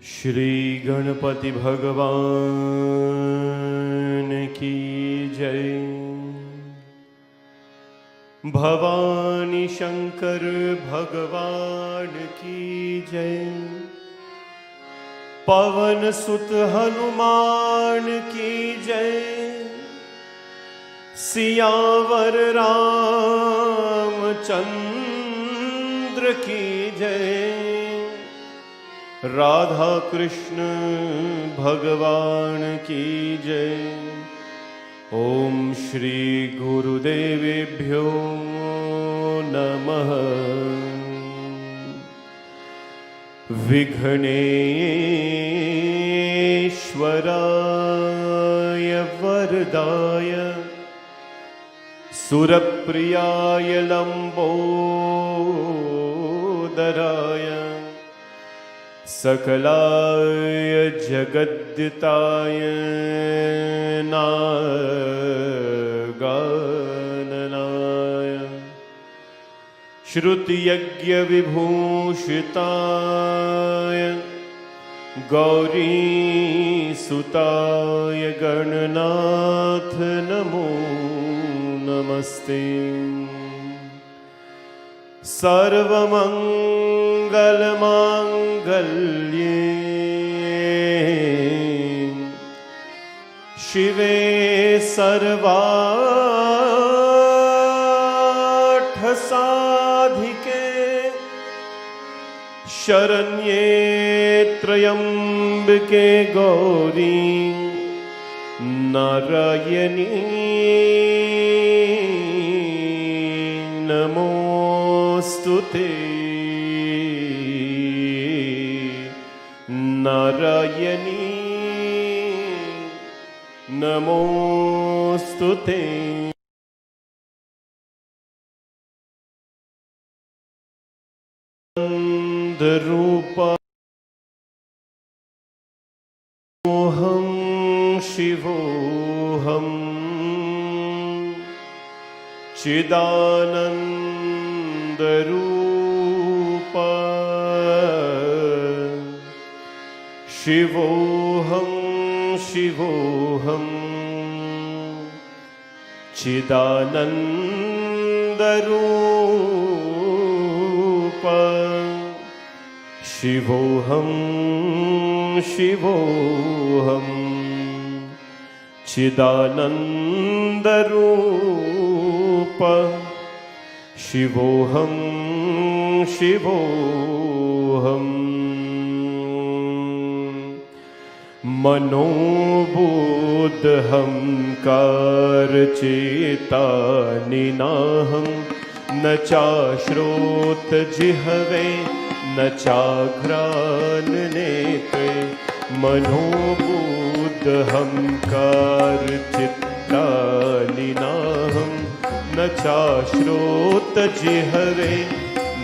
श्री गणपति भगवान की जय। भवानी शंकर भगवान की जय। पवन सुत हनुमान की जय। सियावर रामचंद्र की जय। राधा कृष्ण भगवान की जय। ओम श्री गुरुदेवेभ्यो नमः। विघ्नेश्वराय वरदाय सुरप्रियाय लंबोदराय सकलाय जगद्दिताय नागाननाय श्रुतियज्ञ विभूषिताय गौरीसुताय गणनाथ नमो नमस्ते। सर्वमंगलमांगल्ये शिवे सर्वार्थसाधिके शरण्ये त्र्यंबके गौरी नारायणी नमोस्तुते। नारायणी नमोस्तुते। रूपमोऽहं शिवोऽहं चिदानन्दरूप शिवोऽहं शिवोऽहं चिदानन्दरूप शिवोऽहं शिवोऽहं चिदानन्दरूप शिवोऽहं शिवोऽहं मनोबुद्धहंकारचेतानिनाहं न चाश्रोतजिह्वे न चाघ्राणनेत्रे। मनोबुद्धहंकारचित्तानिनाहं न चाश्रोतजिह्वे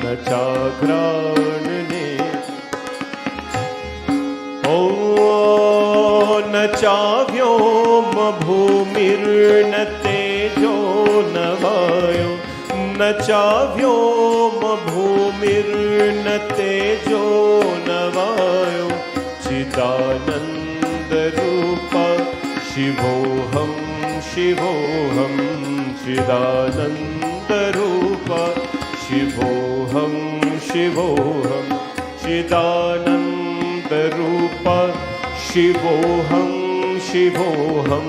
न चाघ्राणनेत्रे। ओ न चाव्योम भूमिर्न तेजो न वायो न चाव्योम भूमिर्न तेजो न वायो चिदानन्दरूप शिवोऽहं शिवोऽहं चिदानन्दरूप शिवोऽहं शिवोऽहं चिदानन्दरूप शिवोऽहं शिवोऽहं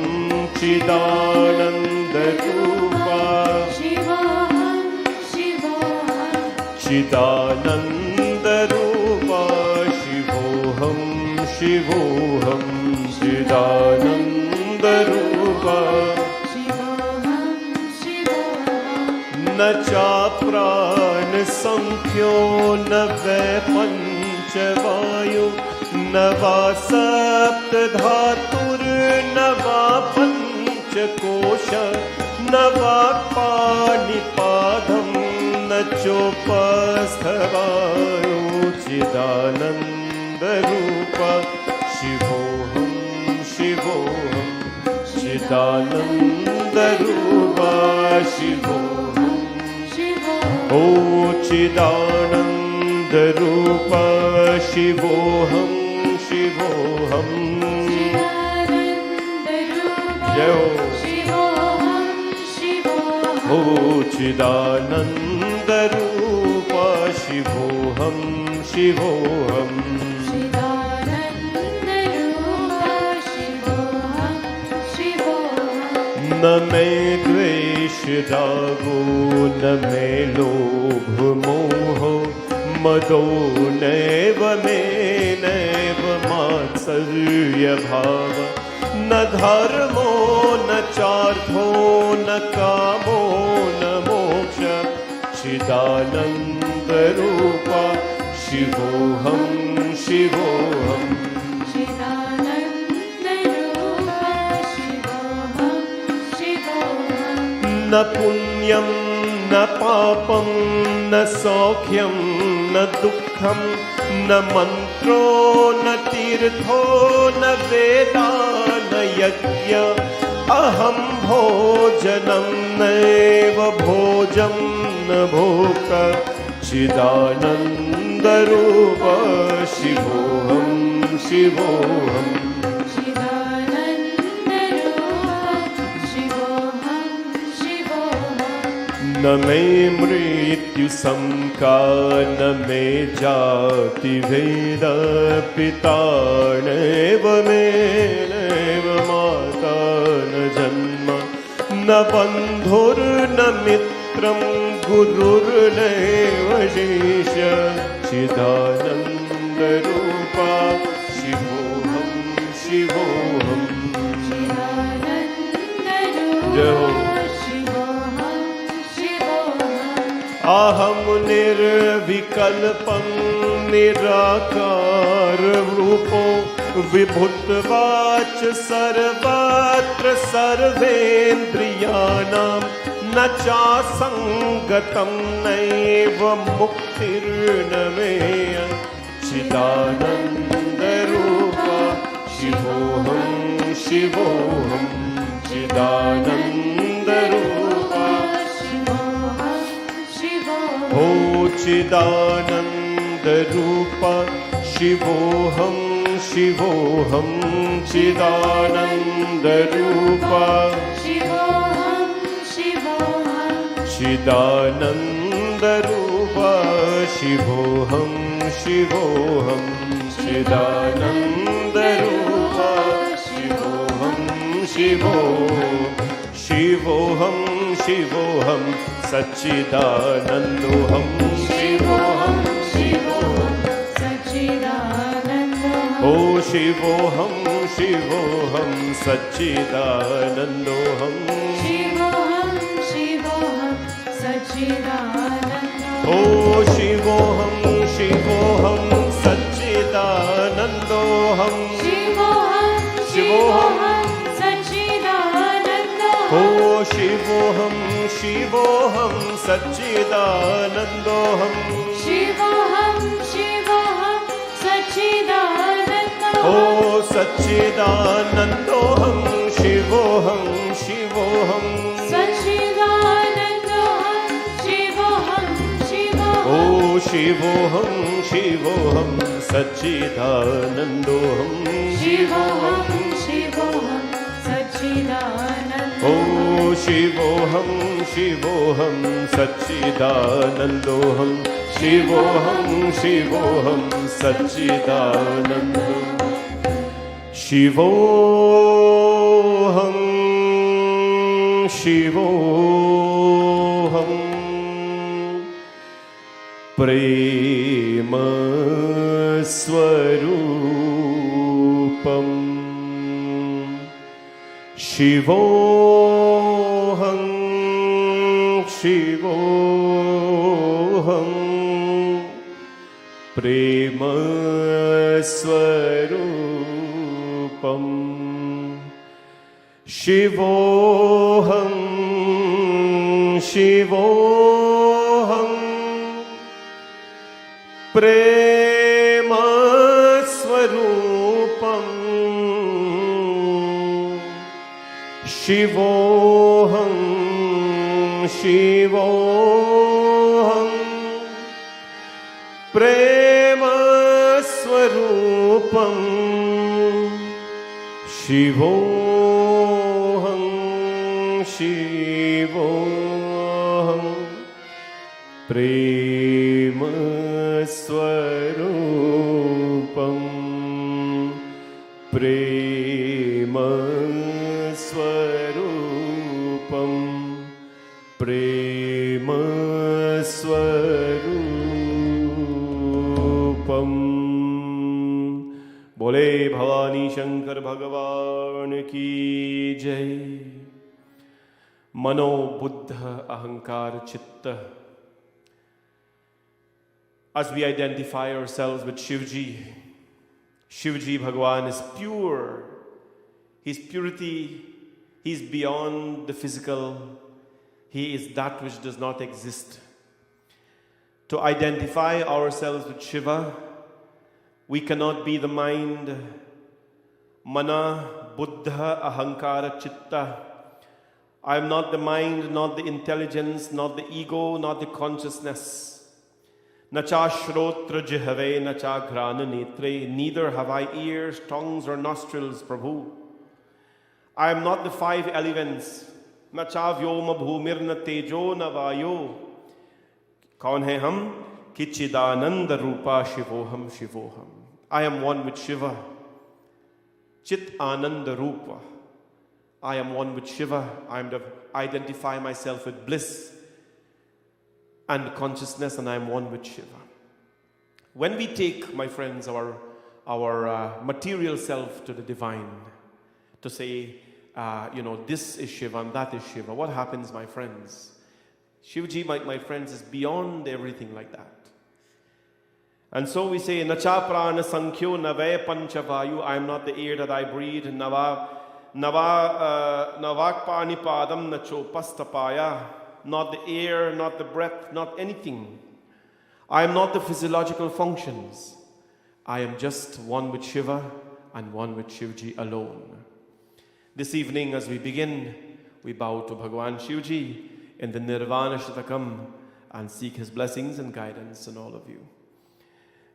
चिदानन्दरूप चिदानन्दरूप शिवोऽहं शिवोऽहं चिदानन्दरूप न चाप्राणसंख्यो न वै पञ्चवायु न वा सप्तधातुर्न वा पञ्चकोश न वा पाणिपादं न चोपस्थवायो चिदानन्दरूप शिवोऽहं शिवोऽहं चिदानन्दरूप शिवोऽहं ओ चिदानन्दरूप शिवोऽहं शिवोऽहं जय हो ओ चिदानन्दरूप शिवोऽहं शिवोऽहं न मे द्वेष रागो न मे लोभ मोह मदो नैव मे नैव मात्सर्य भाव न धर्मो न चार्थो न कामो न मोक्ष चिदानन्दरूपा शिवोऽहं शिवोऽहं न पुण्यं न पापं न सौख्यं न दुःखं न मन्त्रो न तीर्थो न वेदा न यज्ञ अहं भोजनं नैव भोजं न भोग चिदानन्दरूप शिवोऽहं शिवोऽहं न मे मृत्युशङ्का न मे जातिभेद पिता नैव मे नैव माता न जन्म न बन्धुर्न मित्रं गुरुर्नैव शिष्य चिदानन्दरूपा शिवोऽहं शिवोऽहं जय हो अहं निर्विकल्पं निराकाररूपो विभुत्वाच सर्वत्र सर्वेन्द्रियाणां न चासङ्गतं नैव मुक्तिर्न मे चिदानन्दरूपा शिवोऽहं शिवोऽहं चिदानन्दरूपा ओ चिदानन्दरूपा शिवोऽहं शिवोऽहं चिदानन्दरूपा चिदानन्दरूपा शिवोऽहं शिवोऽहं चिदानन्दरूपा शिवोऽहं शिवो शिवोऽहं शिवोऽहं सच्चिदानन्दोऽहं शिवोऽहं शिवोऽहं सच्चिदानन्दोऽहं ओ शिवोऽहं शिवोऽहं सच्चिदानन्दोऽहं शिवोऽहं शिवोऽहं सच्चिदानन्दोऽहं ओ शिवोऽहं शिवोऽहं सच्चिदानन्दोऽहं शिवोऽहं शिवोऽहं ओ शिवोऽहं शिवोऽहं सच्चिदानन्दोऽहं शिवोऽहं शिवोऽहं सच्चिदानन्दोऽहं ओ सच्चिदानन्दोऽहं शिवोऽहं शिवोऽहं सच्चिदानन्दोऽहं शिवोऽहं शिवोऽहं ओ शिवोऽहं शिवोऽहं सच्चिदानन्दोऽहं शिवोऽहं शिवोऽहं ओ शिवोऽहं शिवोऽहं सच्चिदानन्दोऽहं शिवोऽहं शिवोऽहं सच्चिदानन्दोऽहं शिवोऽहं शिवोऽहं प्रेम स्वरूपम् शिवोऽहं शिवोऽहं प्रेम स्वरूपम् शिवोऽहं शिवोऽहं प्रेम स्वरूपम् शिवोऽहं शिवोऽहं प्रेम स्वरूपम् शिवोऽहं शिवोऽहं प्रेम स्वरूपं प्रेम स्वरूपं प्रेम स्वरूपं। बोले भवानी शंकर भगवान की जय। मनो बुद्ध अहंकार चित्त। As we identify ourselves with Shivji, Shivji Bhagwan is pure. His purity, he is beyond the physical. He is that which does not exist. To identify ourselves with Shiva, we cannot be the mind. Mana, Buddha, Ahankara, Chitta. I am not the mind, not the intelligence, not the ego, not the consciousness. Nacha shrotra jihave, nacha grana netre. Neither have I ears, tongues or nostrils, Prabhu. I am not the five elements. Nacha vyoma bhumir na tejo na vayo. Kaun hai hum? Kichidananda rupa shivoham shivoham. I am one with Shiva. Chit ananda rupa. I am one with Shiva. I am to identify myself with bliss and consciousness, and I am one with Shiva. When we take, my friends, our material self to the divine, to say, this is Shiva and that is Shiva, what happens, my friends? Shivji, my friends, is beyond everything like that. And so we say, Nacha prana sankhyo nave panchavayu. I am not the air that I breathe. Navakpani padam nacho pastapaya. Not the air, not the breath, not anything. I am not the physiological functions. I am just one with Shiva and one with Shivji alone. This evening, as we begin, we bow to Bhagwan Shivji in the Nirvana Shatakam and seek his blessings and guidance on all of you.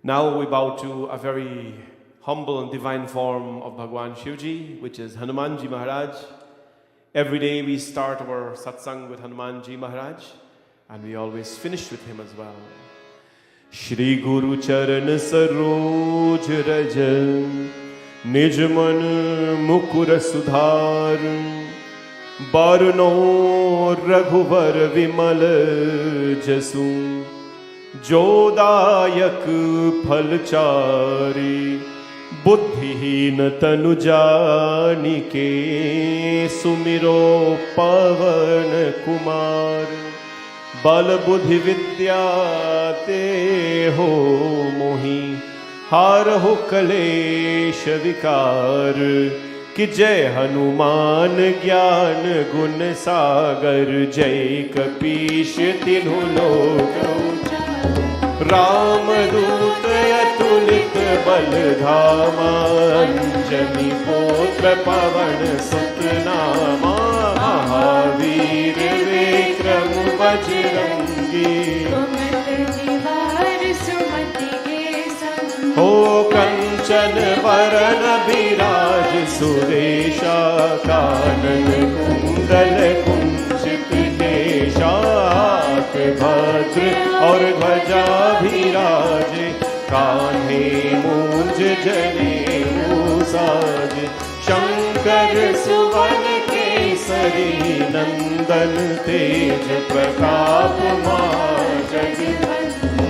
Now we bow to a very humble and divine form of Bhagwan Shivji, which is Hanumanji Maharaj. Every day we start our Satsangh with Hanumanji Maharaj, and we always finish with him as well. Shri Guru Charan Saroj Rajan Nijman Mukura Sudhar Barno Raghuvar Vimal Jasu Jodayak Phalchari बुद्धिहीन तनु जानिके सुमिरो पवन कुमार बल बुद्धि विद्या ते हो मोहि हार हो कलेश विकार कि जय हनुमान ज्ञान गुण सागर जय कपीश तिन्हु लोक रामदूत अतुलित बल धामा अंजनी पुत्र पवन सुत नामा महावीर विक्रम बजरंगी हो कंचन वरन विराज सुरेशा कानन कुंडल कुंचित केशा भद्र और ध्वजा विराज कान्हे मूंज जनेऊ साज शंकर सुवन केसरी नंदन तेज प्रताप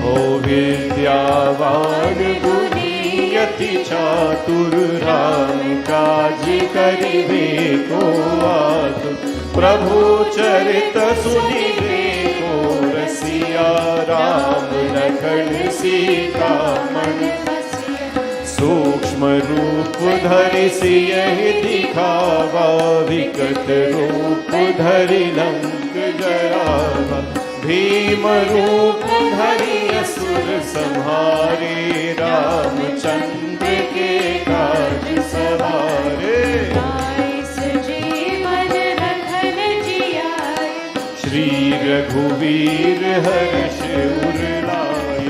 हो विद्यावान गुणी अति चातुर राम काज करिबे को आतुर प्रभु चरित सुनिबे रसिया राम लखन सीता मन सूक्ष्म रूप धरि सियहि दिखावा विकट रूप धरि लंक जरावा भीम रूप धरि असुर संहारे रामचंद्र के काज सवारे श्री रघुवीर हर्ष उर लाए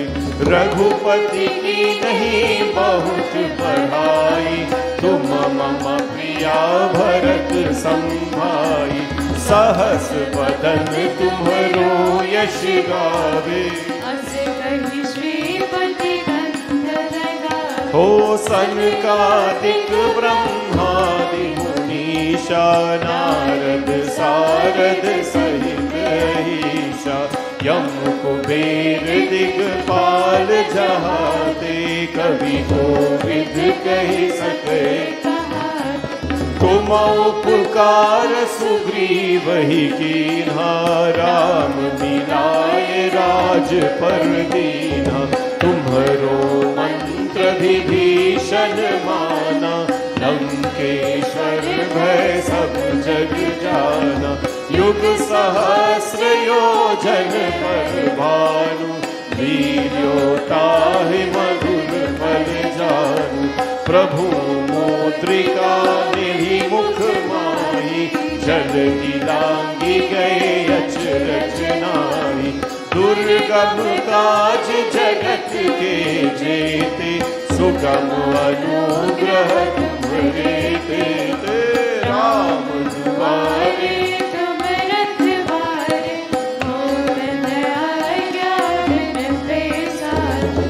रघुपति की नहीं बहुत बढ़ाई तुम मम प्रिया भरत संभाई, सहस बदन तुम्हरो यश गावे, अस कहि श्रीपति कंठ लगावे। हो सनकादिक ब्रह्मादि मुनीषा, नारद सारद सहित ईशा, यम कुबेर दिगपाल जहाते, कवि कोविद कहि सके तुम उपकार सुग्रीव ही कीन्हा, राम मिलाए राज पर दीन्हा, तुम्हरो मंत्र विभीषण माना, लंकेश्वर भय सब जग जाना, युग सहस्र योजन पर भानु, वीर्योताहि मधुर फल जानु, प्रभु मुद्रिका मेहि मुख माहि, जल दिलांगी गए अचरज नाहि, दुर्गम काज जगत के जेते, सुगम अनुग्रह तुम्हारे तेते, राम दुआरे तुम रखवारे, मोर दया ज्ञान प्रसाद।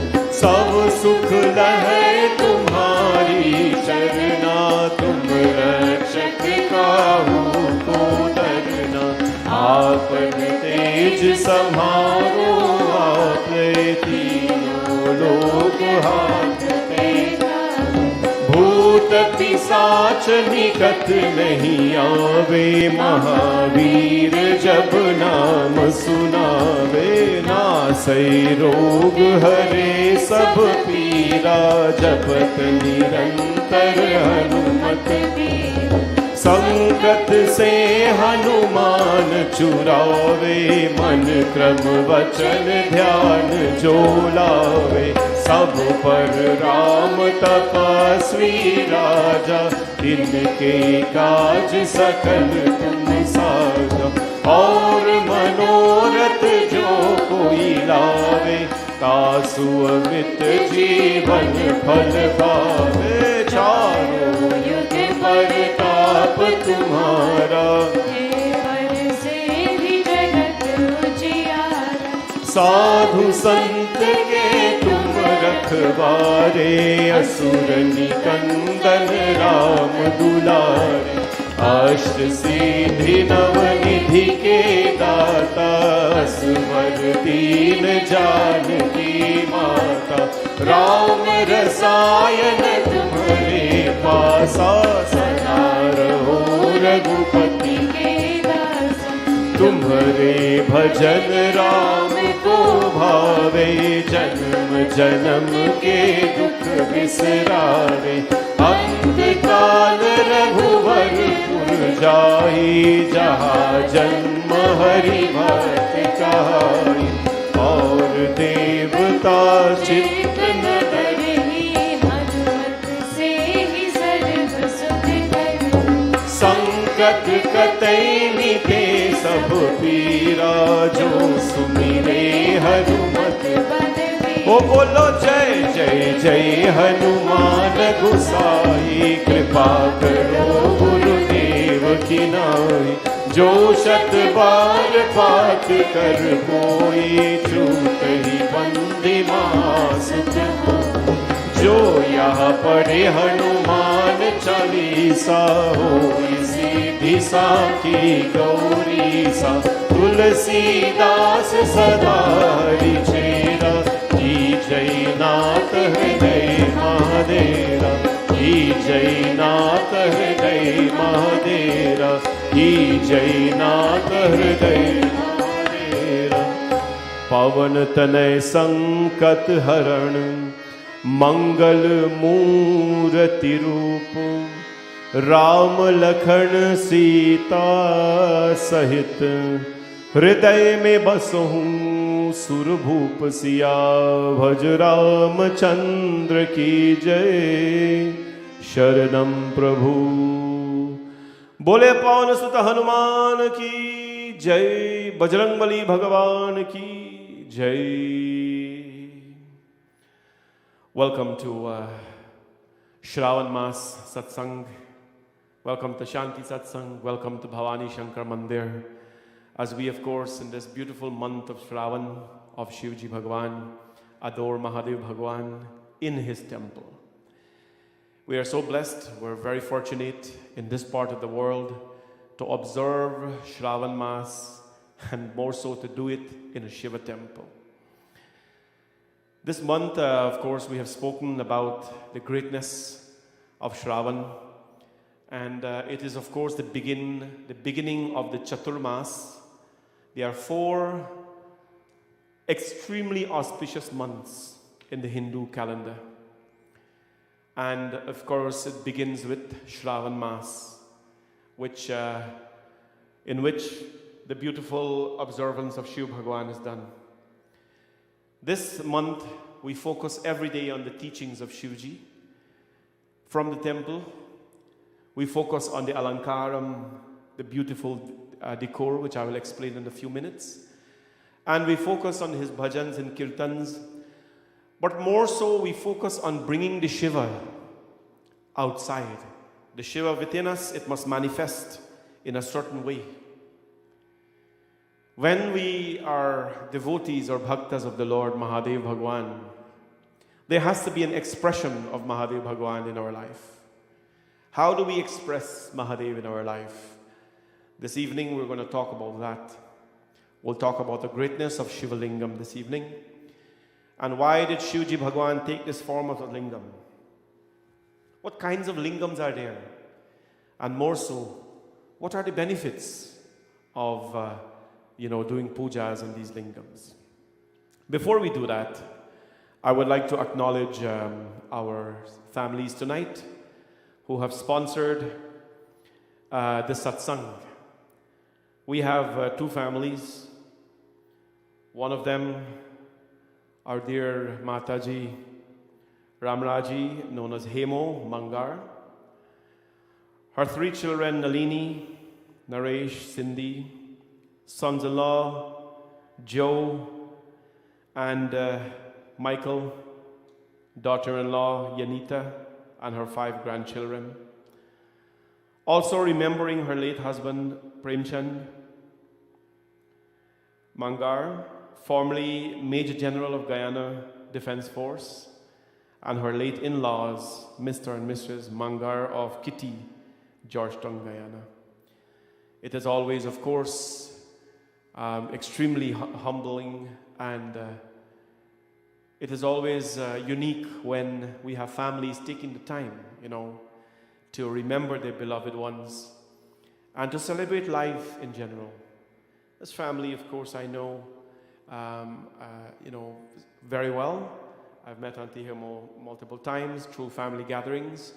सब सुख लहै तुम्हारी चरना, तुम रक्षक काहू को डरना, आपन तेज समारो आपे, तीनों लोक हाथ भूत पिशाच निकट नहीं आवे, महावीर जब नाम सुनावे, नासै रोग हरे सब पीरा, जपत निरंतर हनुमत बीरा, संकट से हनुमान छुड़ावे, मन क्रम वचन ध्यान जो लावे, सब पर राम तपस्वी राजा, इनके काज सकल तुम साजा, और मनोरथ जो कोई लावे, तासु अमित जीवन फल पावे, चारों युग परताप तुम्हारा, देवर से भी जगत उजियारा, साधु संत के तुम रखवारे, असुर निकंदन राम दुलारे, अष्ट सिद्धि नवनिधि के दाता, असवर दीन जानकी माता, राम रसायन तुम्हारे पासा, सदा रहो रघुपति के दासा, तुम्हारे भजन राम को भावे, जन्म जन्म के दुख बिसरावे, अंत काल रघुवर पुर जाई, जहाँ जन्म हरि भक्त कहाई, और देवता चित्त न डरहि, हनुमत से ही सर्व सुख करहि, संकट कतई मिटे सब पीरा, जो सुमिरे हनुमत बलबीरा। वो बोलो जय जय जय हनुमान गुसाई, कृपा करो गुरुदेव की नाई, जो शत बार पाठ कर कोई, छूट ही बंदी मासुत हो, जो यहाँ पढ़े हनुमान चालीसा, होई सीधी साखी गौरी सा, तुलसीदास सदा हरि चेरा, की जय नाथ हृदय महादेरा, की जय नाथ हृदय महादेरा, की जय नाथ हृदय महादेरा। पवन तनय संकट हरण, मंगल मूर्ति रूप, राम लखन सीता सहित, हृदय में बसहूँ सुरभूप सिया, भज रामचंद्र की जय, शरणम प्रभु। बोले पवन सुत हनुमान की जय, बजरंगबली भगवान की जय। Welcome to Shraavan Mas Satsangh. Welcome to Shanti Satsangh. Welcome to Bhavani Shankar Mandir. As we, of course, in this beautiful month of Shraavan of Shivji Bhagwan, adore Mahadev Bhagwan in his temple. We are so blessed, we're very fortunate in this part of the world to observe Shraavan Mas and more so to do it in a Shiva temple. This month, of course, we have spoken about the greatness of Shraavan, and it is, of course, the beginning of the Chaturmas. There are 4 extremely auspicious months in the Hindu calendar. And of course, it begins with Shraavan Mas, in which the beautiful observance of Shiv Bhagwan is done. This month, we focus every day on the teachings of Shivji. From the temple, we focus on the Alankaram, the beautiful decor, which I will explain in a few minutes. And we focus on his bhajans and kirtans. But more so, we focus on bringing the Shiva outside. The Shiva within us, it must manifest in a certain way. When we are devotees or bhaktas of the Lord Mahadev Bhagwan, there has to be an expression of Mahadev Bhagwan in our life. How do we express Mahadev in our life? This evening we're going to talk about that. We'll talk about the greatness of Shiva Lingam this evening. And why did Shivji Bhagwan take this form of a lingam? What kinds of lingams are there? And more so, what are the benefits of doing pujas on these lingams? Before we do that, I would like to acknowledge our families tonight who have sponsored the satsang. We have 2 families. One of them, our dear Mataji Ramraji, known as Hemo Mangar. Her 3 children, Nalini, Naresh, Cindy, sons-in-law, Joe, and Michael, daughter-in-law, Yanita, and her 5 grandchildren. Also remembering her late husband, Premchand Mangar, formerly Major General of Guyana Defense Force, and her late in-laws, Mr. and Mrs. Mangar of Kitty, Georgetown, Guyana. It is always, of course, extremely humbling, and it is always unique when we have families taking the time, to remember their beloved ones and to celebrate life in general. This family, of course, I know, very well. I've met Auntie Hemo multiple times through family gatherings,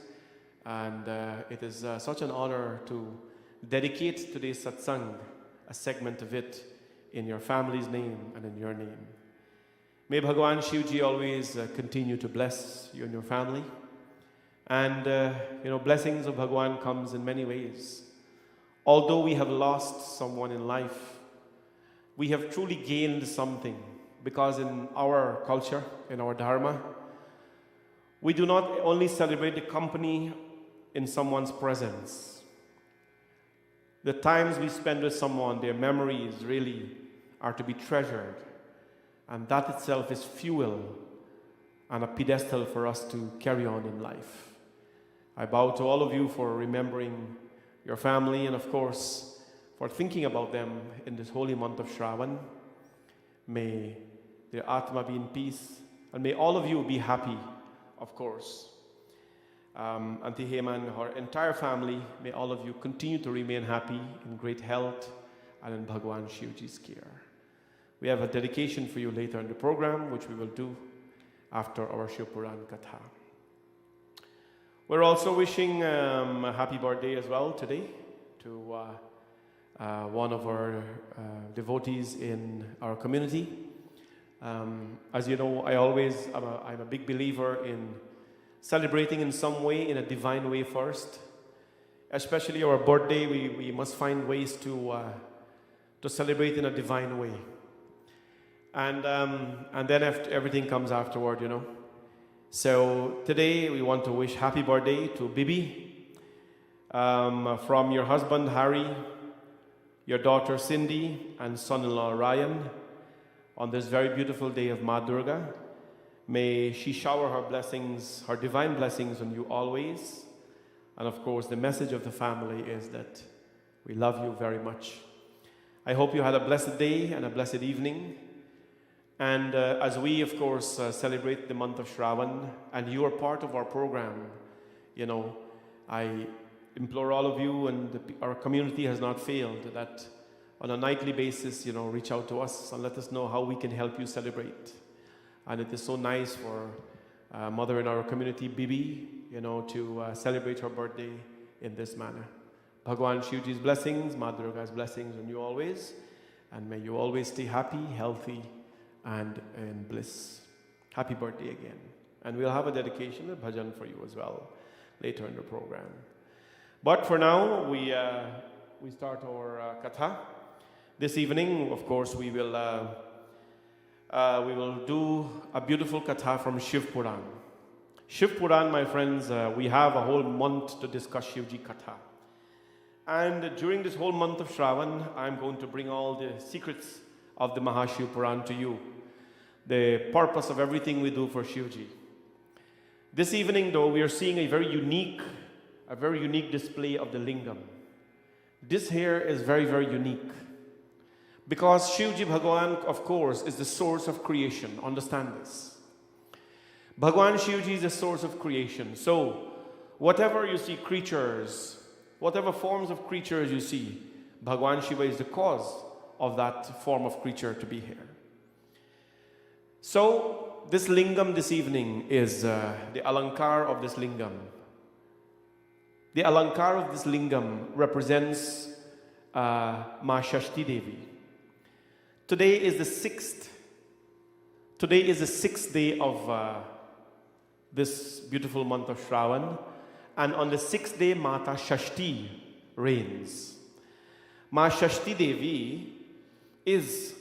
and it is such an honor to dedicate today's satsang, a segment of it, in your family's name and in your name. May Bhagwan Shivji always continue to bless you and your family. And, blessings of Bhagwan comes in many ways. Although we have lost someone in life, we have truly gained something, because in our culture, in our dharma, we do not only celebrate the company in someone's presence. The times we spend with someone, their memories really are to be treasured. And that itself is fuel and a pedestal for us to carry on in life. I bow to all of you for remembering your family, and of course, for thinking about them in this holy month of Shraavan. May their Atma be in peace, and may all of you be happy, of course. Auntie Hema and her entire family, may all of you continue to remain happy, in great health, and in Bhagwan Shivji's care. We have a dedication for you later in the program, which we will do after our Shiv Puran Katha. We're also wishing a happy birthday as well today to one of our devotees in our community. As you know, I'm a big believer in celebrating in some way, in a divine way first. Especially our birthday, we must find ways to celebrate in a divine way. And then everything comes afterward, So today we want to wish happy birthday to Bibi, from your husband Harry, your daughter Cindy, and son-in-law Ryan on this very beautiful day of Ma Durga. May she shower her blessings, her divine blessings on you always. And of course, the message of the family is that we love you very much. I hope you had a blessed day and a blessed evening. And as we, of course, celebrate the month of Shraavan, and you are part of our program, you know, I implore all of you, and our community has not failed, that on a nightly basis, you know, reach out to us and let us know how we can help you celebrate. And it is so nice for a mother in our community, Bibi, you know, to celebrate her birthday in this manner. Bhagwan Shivji's blessings, Ma Durga's blessings on you always, and may you always stay happy, healthy, and in bliss. Happy birthday again. And we'll have a dedication, a bhajan for you as well later in the program. But for now, we start our katha. This evening, of course, we will do a beautiful katha from Shiv Puran. Shiv Puran, my friends, we have a whole month to discuss Shivji Katha. And during this whole month of Shraavan, I'm going to bring all the secrets of the Mahashiv Puran to you. The purpose of everything we do for Shivji. This evening, though, we are seeing a very unique display of the lingam. This here is very, very unique. Because Shivji Bhagwan, of course, is the source of creation. Understand this. Bhagwan Shivji is the source of creation. So, whatever you see creatures, whatever forms of creatures you see, Bhagwan Shiva is the cause of that form of creature to be here. So, this lingam this evening is the alankar of this lingam. The alankar of this lingam represents Ma Shashti Devi. Today is the sixth day of this beautiful month of Shraavan, and on the sixth day, Mata Shashti reigns. Ma Shashti Devi is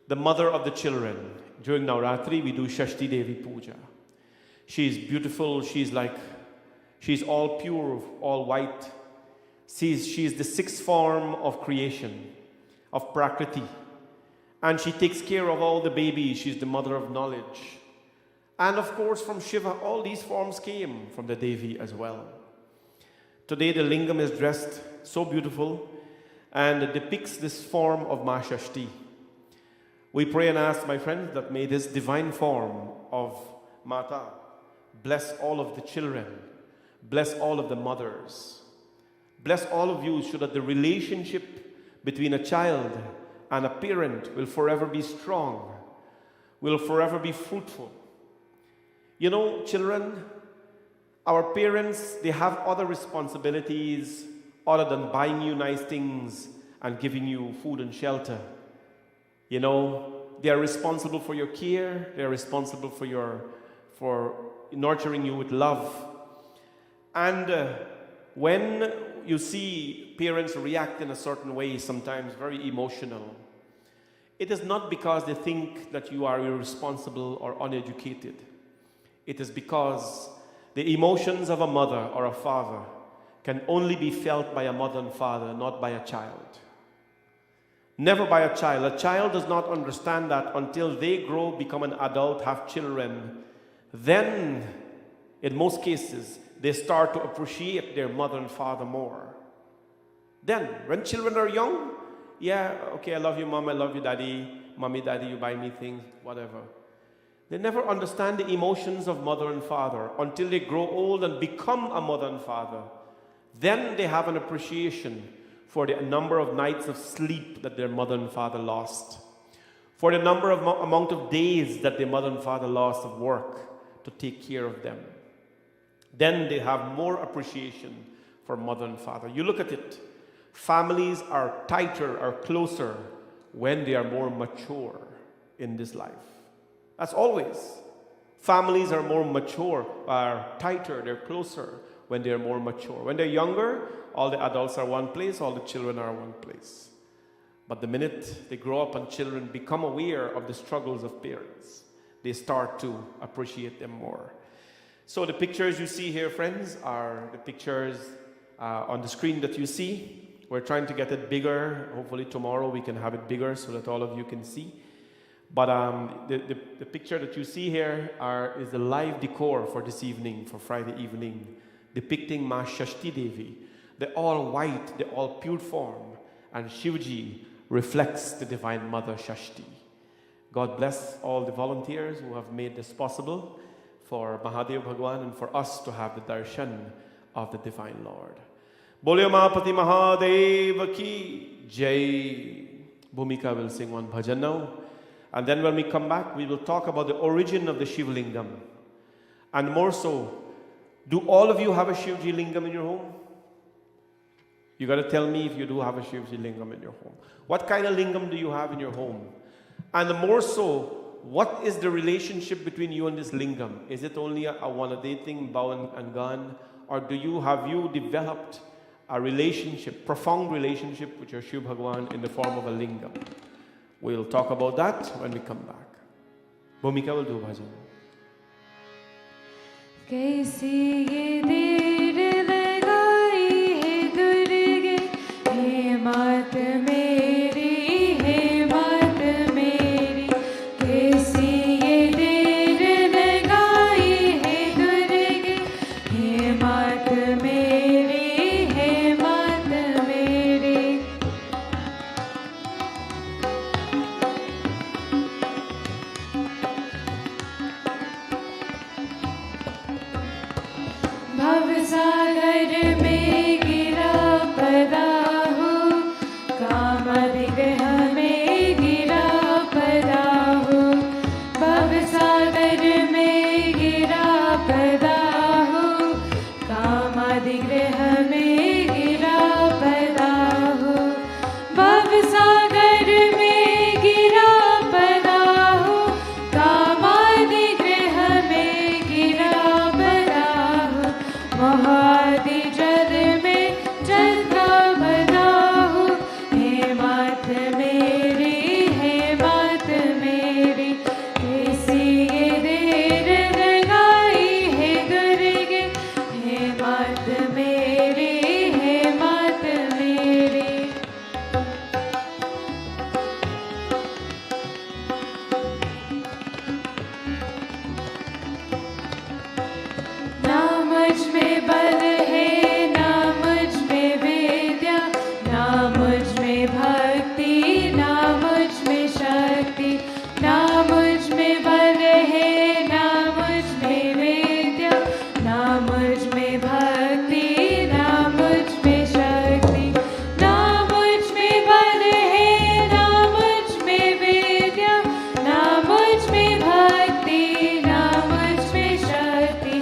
the mother of the children. During Navratri, we do Shashti Devi Puja. She is beautiful. She's all pure, all white. She is the sixth form of creation, of Prakriti. And she takes care of all the babies. She's the mother of knowledge. And of course, from Shiva, all these forms came from the Devi as well. Today, the lingam is dressed so beautiful and it depicts this form of Ma Shashti. We pray and ask, my friends, that may this divine form of Mata bless all of the children, bless all of the mothers, bless all of you so that the relationship between a child and a parent will forever be strong, will forever be fruitful. You know, children, our parents, they have other responsibilities other than buying you nice things and giving you food and shelter. You know, they are responsible for your care. They are responsible for nurturing you with love. And when you see parents react in a certain way, sometimes very emotional, it is not because they think that you are irresponsible or uneducated. It is because the emotions of a mother or a father can only be felt by a mother and father, not by a child. Never by a child. A child does not understand that until they grow, become an adult, have children. Then, in most cases, they start to appreciate their mother and father more. Then, when children are young, yeah, okay, I love you, mom, I love you, daddy, mommy, daddy, you buy me things, whatever. They never understand the emotions of mother and father until they grow old and become a mother and father. Then they have an appreciation for the number of nights of sleep that their mother and father lost, for the amount of days that their mother and father lost of work to take care of them. Then they have more appreciation for mother and father. You look at it, families are tighter, are closer when they are more mature in this life. That's always. Families are more mature, are tighter, they're closer when they're more mature. When they're younger, all the adults are one place, all the children are one place. But the minute they grow up and children become aware of the struggles of parents, they start to appreciate them more. So the pictures you see here, friends, are the pictures on the screen that you see. We're trying to get it bigger. Hopefully tomorrow we can have it bigger so that all of you can see. But the picture that you see here is the live decor for this evening, for Friday evening, depicting Ma Shashti Devi. They're all white, they're all pure form, and Shivji reflects the Divine Mother Shashti. God bless all the volunteers who have made this possible for Mahadev Bhagwan and for us to have the darshan of the Divine Lord. Bolyo Mahapati Mahadev ki Jai. Bhumika will sing one bhajan now. And then when we come back, we will talk about the origin of the Shiv Lingam. And more so, do all of you have a Shivji Lingam in your home? You got to tell me if you do have a Shivji Lingam in your home. What kind of Lingam do you have in your home? And more so, what is the relationship between you and this Lingam? Is it only a one-a-day thing, bow and gone? Or have you developed a relationship, profound relationship with your Shiv Bhagwan in the form of a Lingam? We'll talk about that when we come back. Bhumika will do bhajan. कैसी ये देर लगाई है दुर्गे, हे मात मेरी, हे मात मेरी। कैसी ये देर लगाई है दुर्गे, हे मात मेरी, हे मात मेरी। भवसागर में गिरा पदा हूँ, कामदिग्रह में गिरा पदा हूँ। भवसागर में गिरा पदा हूँ, कामदिग्रह में गिरा पदा हूँ। भवसागर में गिरा पदा हूँ, कामादिग्रह में गिरा पदा हूँ। महादि जल में जल का बना हूँ, हे मात मेरी, हे मात मेरी। कैसी ये देर लगाई है दुर्गे, हे मात मेरी, हे मात मेरी। ना मुझ में बल है, ना मुझ में विद्या, ना मुझ में भक्ति, ना मुझ में शक्ति। ना मुझ में बल है, ना मुझ में विद्या, ना मुझ में भक्ति, ना मुझ में शक्ति। ना मुझ में बल है, ना मुझ में विद्या, ना मुझ में भक्ति, ना मुझ में शक्ति।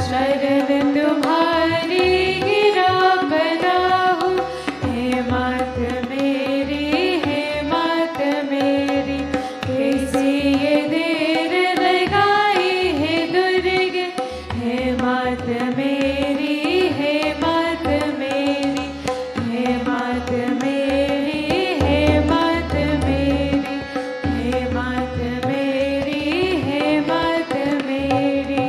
शरण तुम्हारी गिरा पदा हूँ, हे मात मेरी, हे मात मेरी। कैसी ये देर लगाई है दुर्गे, हे मात मेरी, हे मात मेरी। हे मात मेरी, हे मात मेरी। हे मात मेरी, हे मात मेरी।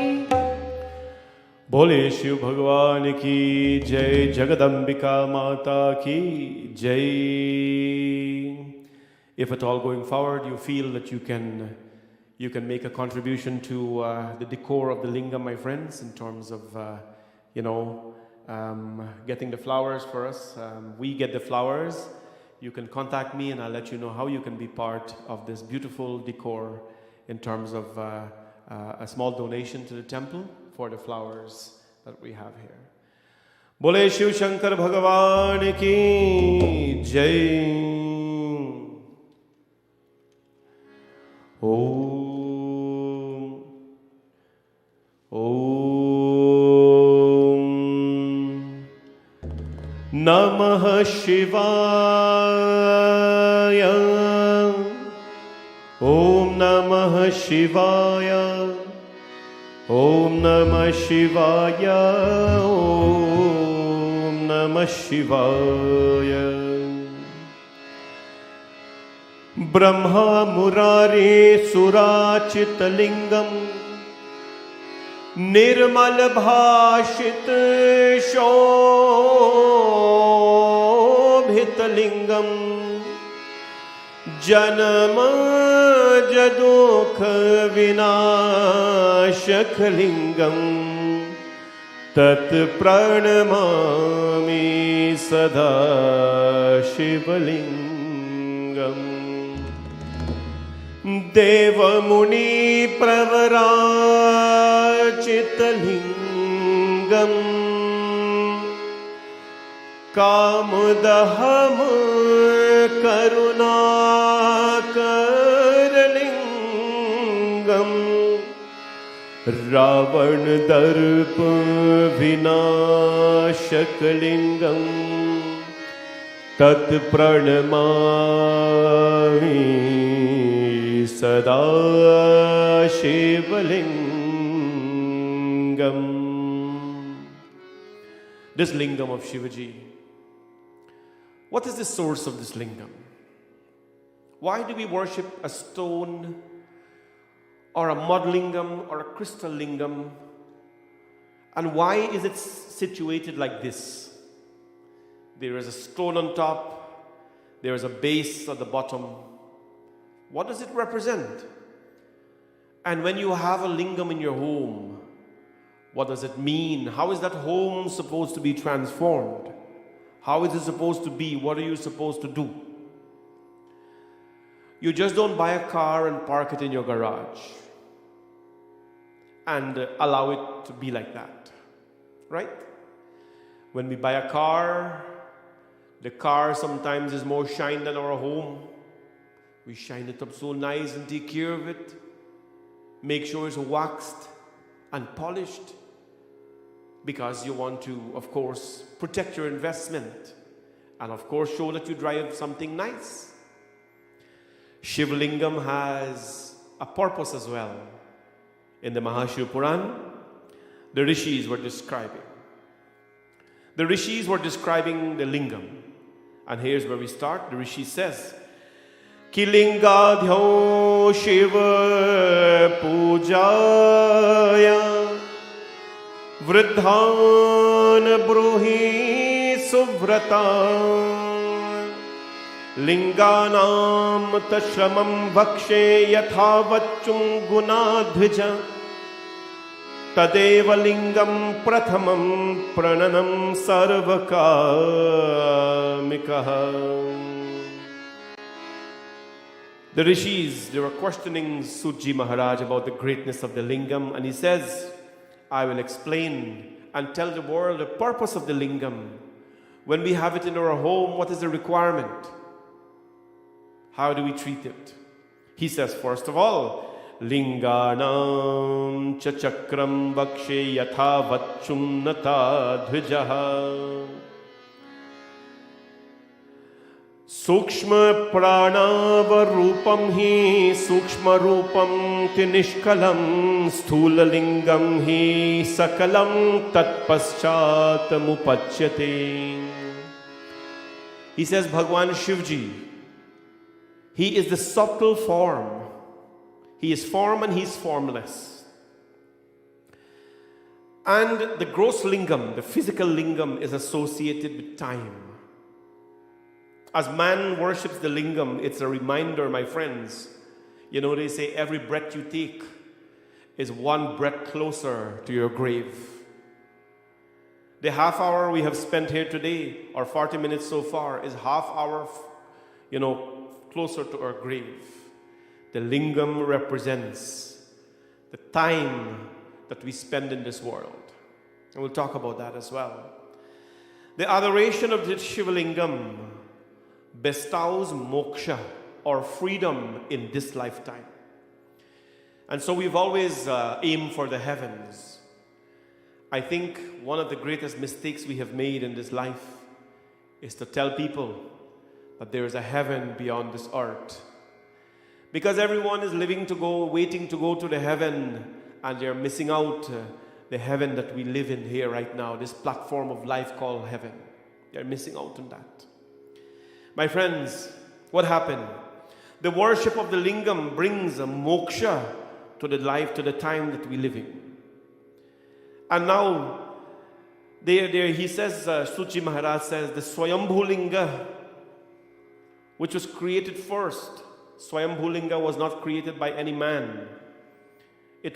बोले शिव भगवान की जय, जगदम्बिका माता की जय. If at all going forward you feel that you can make a contribution to the decor of the lingam, my friends, in terms of getting the flowers for us. We get the flowers. You can contact me and I'll let you know how you can be part of this beautiful decor in terms of a small donation to the temple for the flowers that we have here. Bole Shiv Shankar Bhagavan ki jai. Om Namah Shivaya. Om Namah Shivaya. Om Namah Shivaya. Om Namah Shivaya. Brahma Murari Surachita Lingam निर्मल भाषित शोभित लिंगम जन्म जदुख विनाशक लिंगम तत्प्रणमामि सदा शिवलिंगम देवमुनि प्रवराचितलिंगम कामदहम करुणाकरलिंगम रावण दर्प विनाशकलिंगम तत्प्रणमामि सदा Sivalingam. This lingam of Shivaji, what is the source of this lingam? Why do we worship a stone or a mud lingam or a crystal lingam? And why is it situated like this? There is a stone on top, there is a base at the bottom. What does it represent? And when you have a lingam in your home, what does it mean? How is that home supposed to be transformed? How is it supposed to be? What are you supposed to do? You just don't buy a car and park it in your garage and allow it to be like that, right? When we buy a car, the car sometimes is more shine than our home. We shine it up so nice and take care of it. Make sure it's waxed and polished because you want to, of course, protect your investment and, of course, show that you drive something nice. Shivlingam has a purpose as well. In the Mahashiva Puran, the Rishis were describing. The Rishis were describing the lingam. And here's where we start. The Rishi says, Kilingadhyo Shiva Pujaya Vridhan Bruhi Suvrata Linganam Tashramam Vakshe Yathavachum Gunadhija Tadeva Lingam Prathamam Prananam Sarvakamikaha. The Rishis, they were questioning Sutji Maharaj about the greatness of the lingam, and he says, I will explain and tell the world the purpose of the lingam. When we have it in our home, what is the requirement? How do we treat it? He says, first of all, Linganam cha chakram vakshe yatha vachum nata dhvijaha Sukshma pranava rupam hi sukshma rupam ti nishkalam sthula lingam hi sakalam tat paschat mupachyate. He says, Bhagwan Shivji, he is the subtle form. He is form and he is formless. And the gross lingam, the physical lingam, is associated with time. As man worships the lingam, it's a reminder, my friends. You know, they say every breath you take is one breath closer to your grave. The half hour we have spent here today, or 40 minutes so far, is half hour, closer to our grave. The lingam represents the time that we spend in this world. And we'll talk about that as well. The adoration of the Shivalingam bestows moksha or freedom in this lifetime. And so we've always aimed for the heavens. I think one of the greatest mistakes we have made in this life is to tell people that there is a heaven beyond this earth. Because everyone is waiting to go to the heaven, and they're missing out the heaven that we live in here right now, this platform of life called heaven. They're missing out on that. My friends, what happened? The worship of the lingam brings a moksha to the life, to the time that we live in. And now, he says, Suchi Maharaj says, the Swayambhu Linga, which was created first. Swayambhu Linga was not created by any man. It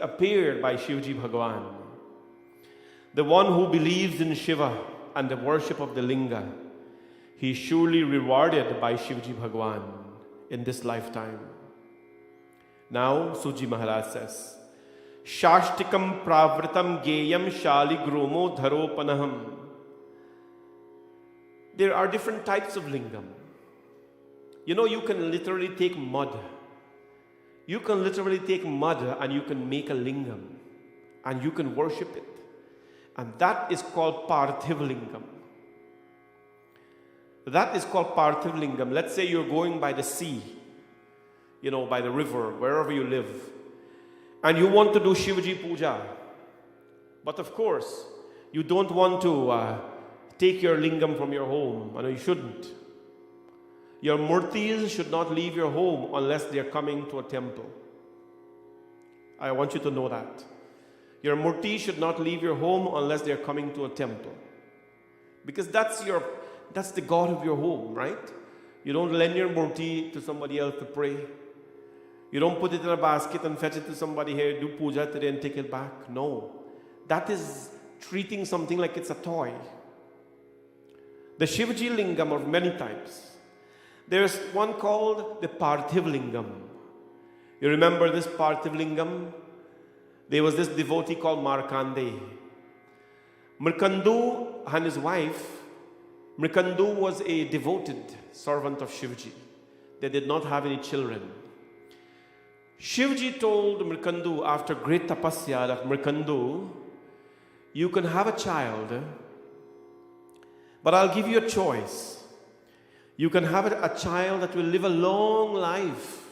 appeared by Shivji Bhagavan. The one who believes in Shiva and the worship of the Linga, he is surely rewarded by Shivji Bhagavan in this lifetime. Now, Suji Maharaj says, Shashtikam pravritam geyam shali gromo dharopanaham. There are different types of lingam. You know, you can literally take mud. You can literally take mud and you can make a lingam and you can worship it. And that is called Parthiv Lingam. That is called Parthiv Lingam. Let's say you're going by the sea, you know, by the river, wherever you live, and you want to do Shivji Puja. But of course, you don't want to take your lingam from your home. I know you shouldn't. Your murtis should not leave your home unless they're coming to a temple. I want you to know that. Your murti should not leave your home unless they're coming to a temple. Because that's the God of your home, right? You don't lend your murti to somebody else to pray. You don't put it in a basket and fetch it to somebody here, do puja today and take it back. No. That is treating something like it's a toy. The Shivji Lingam are many types. There's one called the Parthiv Lingam. You remember this Parthiv Lingam? There was this devotee called Markande. Mrikandu and his wife, Mrikandu was a devoted servant of Shivji. They did not have any children. Shivji told Mrikandu after great tapasya that Mrikandu, you can have a child, but I'll give you a choice. You can have a child that will live a long life,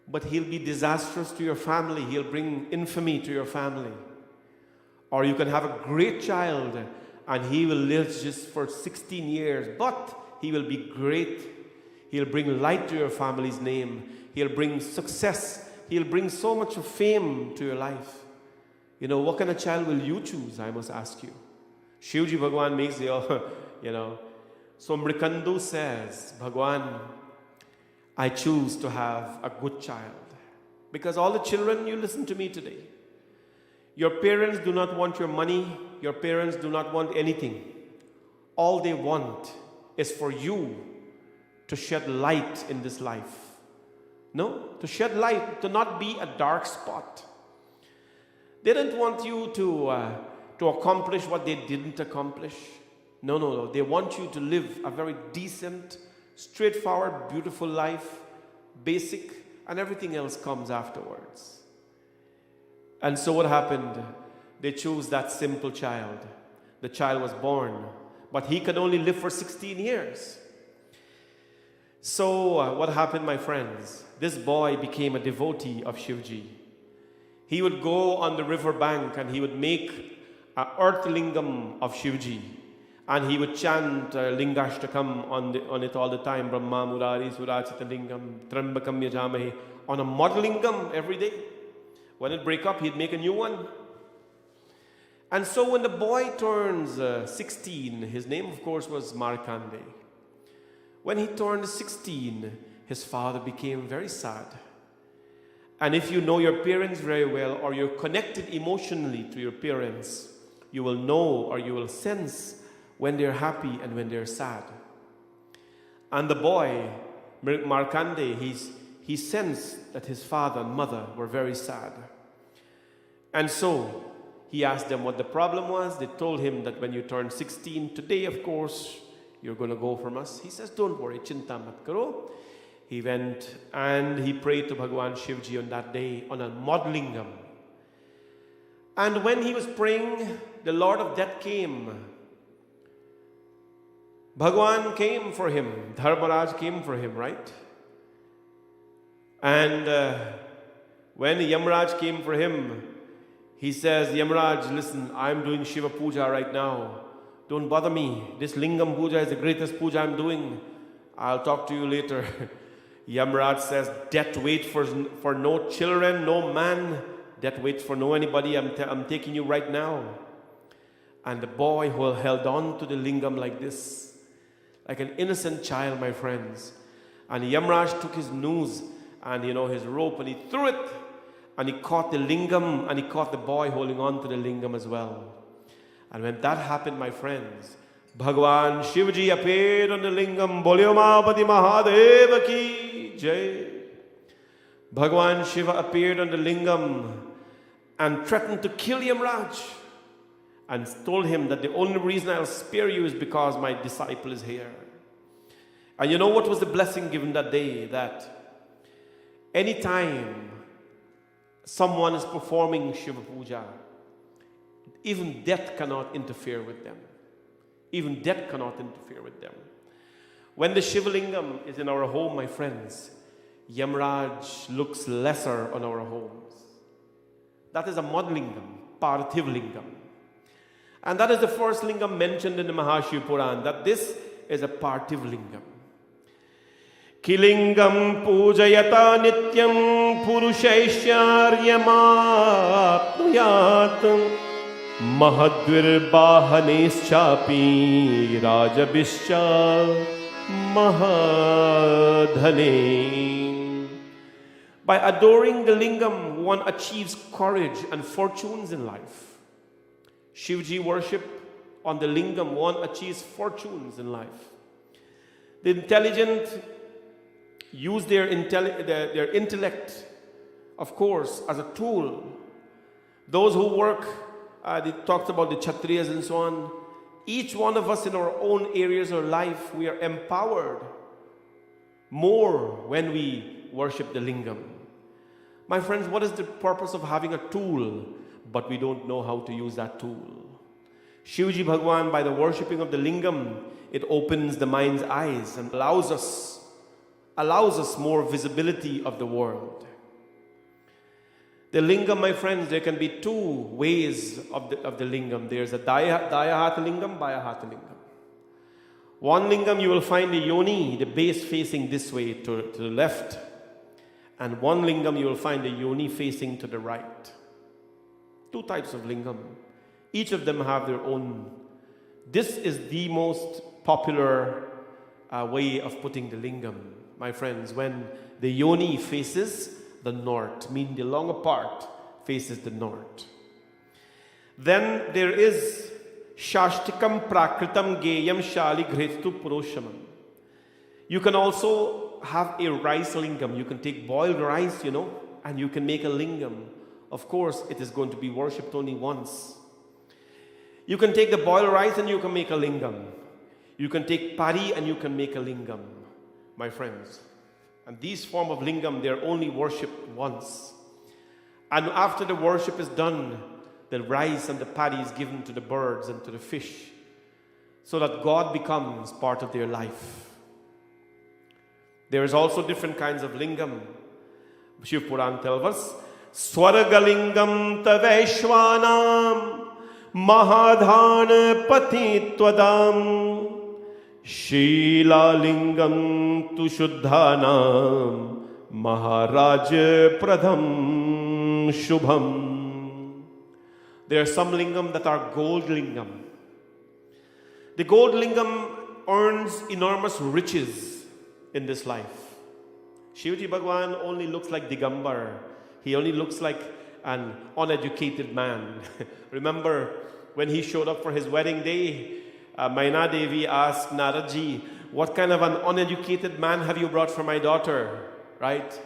but he'll be disastrous to your family. He'll bring infamy to your family. Or you can have a great child and he will live just for 16 years, but he will be great. He'll bring light to your family's name. He'll bring success. He'll bring so much of fame to your life. You know, what kind of child will you choose, I must ask you? Shivji Bhagavan makes the, you know. So Mrikandu says, Bhagavan, I choose to have a good child. Because all the children, you listen to me today. Your parents do not want your money. Your parents do not want anything. All they want is for you to shed light in this life. No? To shed light, to not be a dark spot. They don't want you to accomplish what they didn't accomplish. No. They want you to live a very decent, straightforward, beautiful life, basic, and everything else comes afterwards. And so what happened? They chose that simple child. The child was born, but he could only live for 16 years. So what happened, my friends? This boy became a devotee of Shivji. He would go on the river bank and he would make an earth lingam of Shivji. And he would chant Lingashtakam on it all the time. Brahma Murari Surachita Lingam Trambakam Yajamahe. On a mud lingam every day. When it break up, he'd make a new one. And so when the boy turns 16, his name of course was Markande. When he turned 16, his father became very sad. And if you know your parents very well, or you're connected emotionally to your parents, you will know or you will sense when they're happy and when they're sad. And the boy, Markande, he sensed that his father and mother were very sad. And so he asked them what the problem was. They told him that when you turn 16, today of course, you're going to go from us. He says, don't worry, chinta mat karo. He went and he prayed to Bhagavan Shivji on that day on a mud lingam. And when he was praying, the Lord of Death came. Bhagavan came for him. Dharmaraj came for him, right? And when Yamraj came for him, he says, Yamraj, listen, I'm doing Shiva Puja right now. Don't bother me. This Lingam Puja is the greatest puja I'm doing. I'll talk to you later. Yamraj says, death waits for no children, no man, Death waits for no anybody. I'm taking you right now. And the boy who held on to the lingam like this, like an innocent child, my friends. And Yamraj took his noose and his rope, and he threw it, and he caught the lingam, and he caught the boy holding on to the lingam as well. And when that happened, my friends, Bhagwan Shivji appeared on the lingam. Bolyo Mahapati Mahadeva ki jai. Bhagwan Shiva appeared on the lingam and threatened to kill Yamraj, and told him that the only reason I'll spare you is because my disciple is here. And you know what was the blessing given that day? That anytime someone is performing Shiva Puja, even death cannot interfere with them. Even death cannot interfere with them. When the Shiva Lingam is in our home, my friends, Yamraj looks lesser on our homes. That is a Mad Lingam, Parthiv Lingam. And that is the first lingam mentioned in the Mahashiv Puran, that this is a Parthiv Lingam. Kilingam pujayata nityam purushaisharyamapnuyat mahadvir bahaneschapi rajabhischa mahadhane. By adoring the lingam, one achieves courage and fortunes in life. Shivji worship on the lingam, one achieves fortunes in life. The intelligent use their intellect, of course, as a tool. Those who work, they talked about the Kshatriyas and so on. Each one of us in our own areas of life, we are empowered more when we worship the lingam. My friends, what is the purpose of having a tool, but we don't know how to use that tool? Shivji Bhagwan, by the worshipping of the lingam, it opens the mind's eyes and allows us more visibility of the world. The lingam, my friends, there can be two ways of the lingam. There's a Daya Lingam, Baya Lingam. One lingam you will find the yoni, the base facing this way to the left. And one lingam you will find the yoni facing to the right. Two types of lingam. Each of them have their own. This is the most popular way of putting the lingam, my friends, when the yoni faces the north, meaning the longer part faces the north. Then there is Shashtikam Prakritam Geyam Shali Ghretu Purushamam. You can also have a rice lingam. You can take boiled rice, and you can make a lingam. Of course, it is going to be worshipped only once. You can take the boiled rice and you can make a lingam. You can take pari and you can make a lingam, my friends. And these form of lingam, they are only worshipped once. And after the worship is done, the rice and the pari is given to the birds and to the fish, so that God becomes part of their life. There is also different kinds of lingam. Shiv Puran tells us, Swargalingam Tavaishwanam Mahadhan Pati Twadam Shilalingam Tu Shuddhanam Maharaj Pradham Shubham. There are some lingam that are gold lingam. The gold lingam earns enormous riches in this life. Shivji Bhagwan only looks like Digambar. He only looks like an uneducated man. Remember when he showed up for his wedding day, Maina Devi asked Naradji, what kind of an uneducated man have you brought for my daughter? Right?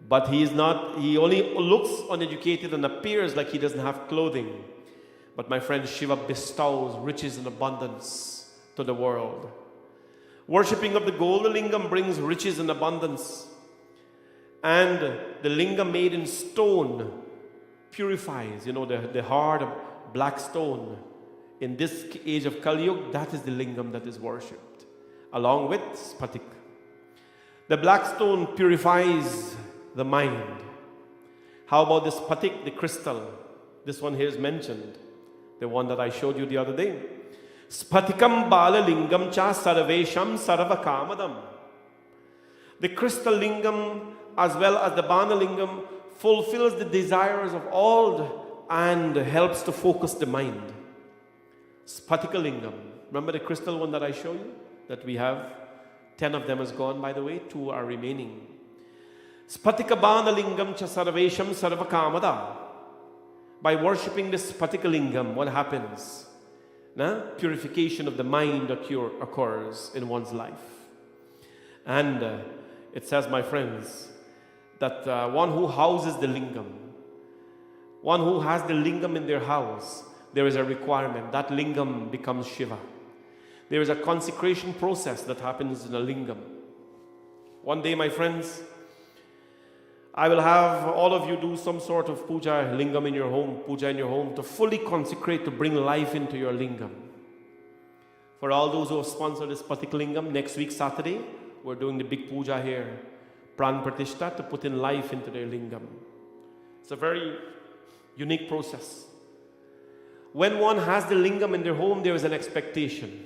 But he is not, he only looks uneducated and appears like he doesn't have clothing. But my friend, Shiva bestows riches in abundance to the world. Worshipping of the golden lingam brings riches and abundance. And the lingam made in stone purifies, the hard black stone. In this age of Kali Yuga, that is the lingam that is worshipped, along with spatik. The black stone purifies the mind. How about the spatik, the crystal? This one here is mentioned, the one that I showed you the other day. Spatikam bala lingam cha sarvesham sarvakamadam. The crystal lingam as well as the bana lingam fulfills the desires of all and helps to focus the mind. Spatika lingam. Remember the crystal one that I showed you? That we have? 10 of them has gone, by the way. 2 are remaining. Spatika bana lingam cha sarvesham sarvakamada. By worshipping this Spatika lingam, what happens? Purification of the mind occurs in one's life. And it says, my friends, that one who houses the lingam, one who has the lingam in their house, there is a requirement. That lingam becomes Shiva. There is a consecration process that happens in a lingam. One day, my friends, I will have all of you do some sort of puja lingam in your home, puja in your home, to fully consecrate, to bring life into your lingam. For all those who have sponsored this Spatika lingam, next week Saturday, we're doing the big puja here, Pran Pratishtha, to put in life into their lingam. It's a very unique process. When one has the lingam in their home, there is an expectation.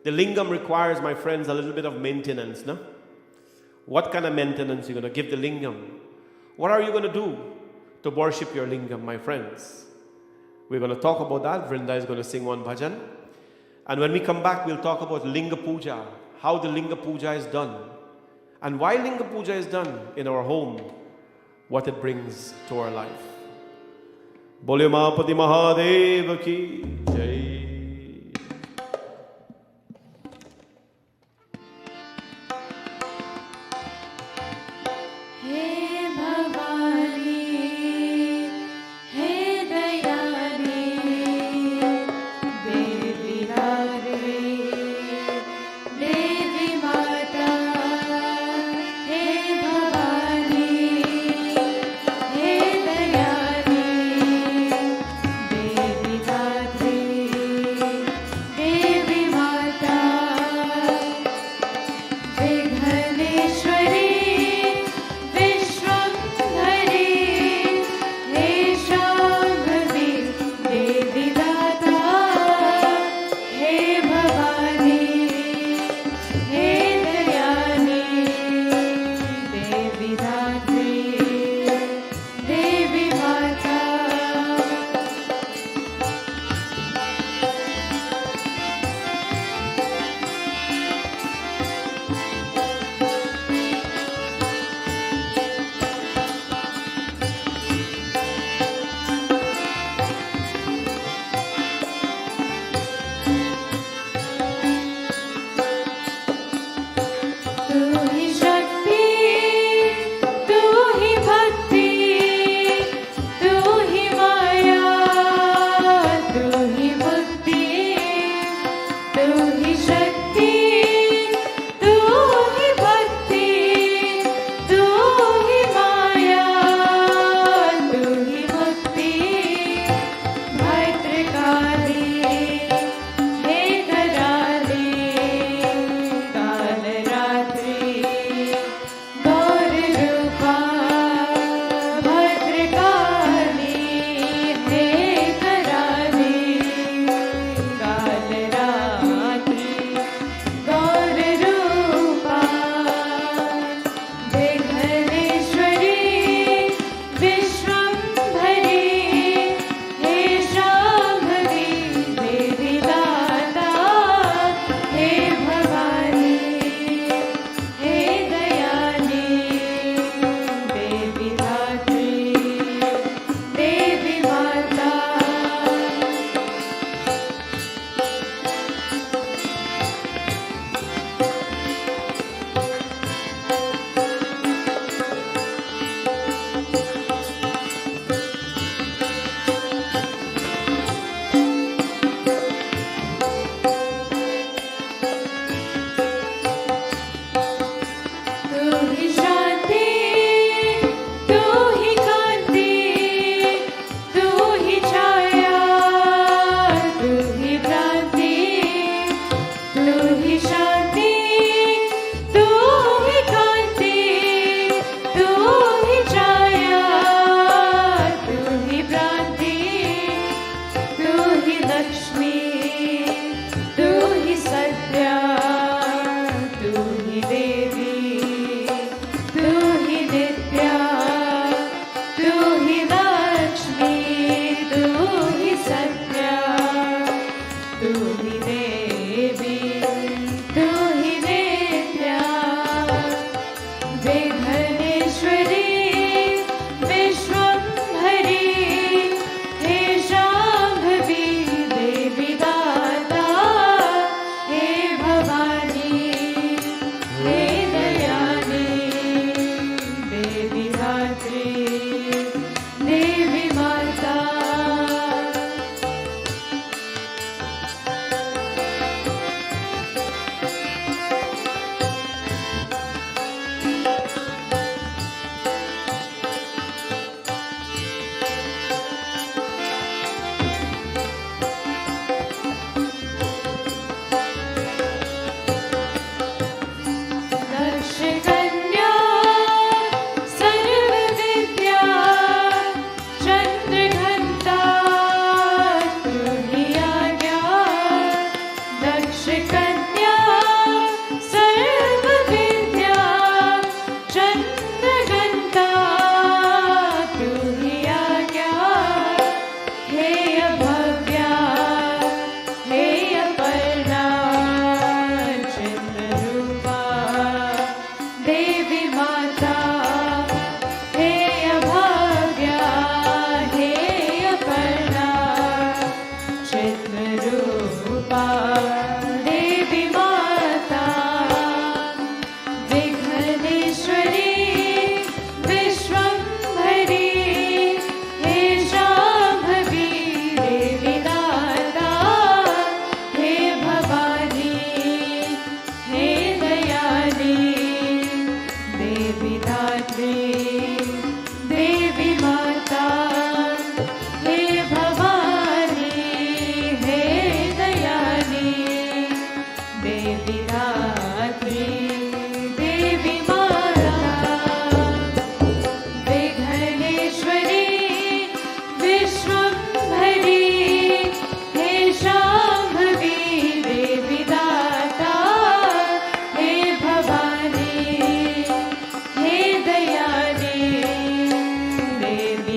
The lingam requires, my friends, a little bit of maintenance, no? What kind of maintenance you're going to give the lingam? What are you going to do to worship your lingam, my friends? We're going to talk about that. Vrinda is going to sing one bhajan. And when we come back, we'll talk about Linga Puja, how the Linga Puja is done, and why Linga Puja is done in our home, what it brings to our life. Bole Mahapati Mahadev ki Jai. Thank you.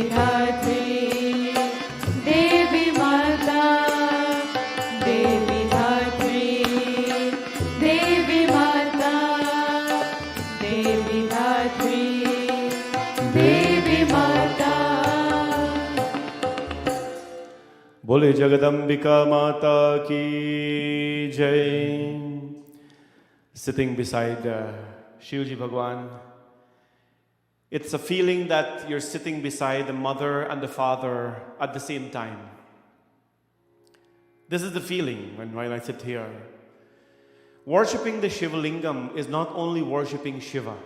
धात्री देवी माता देवी धात्री देवी माता देवी धात्री देवी माता बोले जगदम्बिका माता की जय. Sitting beside Shivji Bhagwan, it's a feeling that you're sitting beside the mother and the father at the same time. This is the feeling when I sit here. Worshipping the Shiva Lingam is not only worshipping Shiva,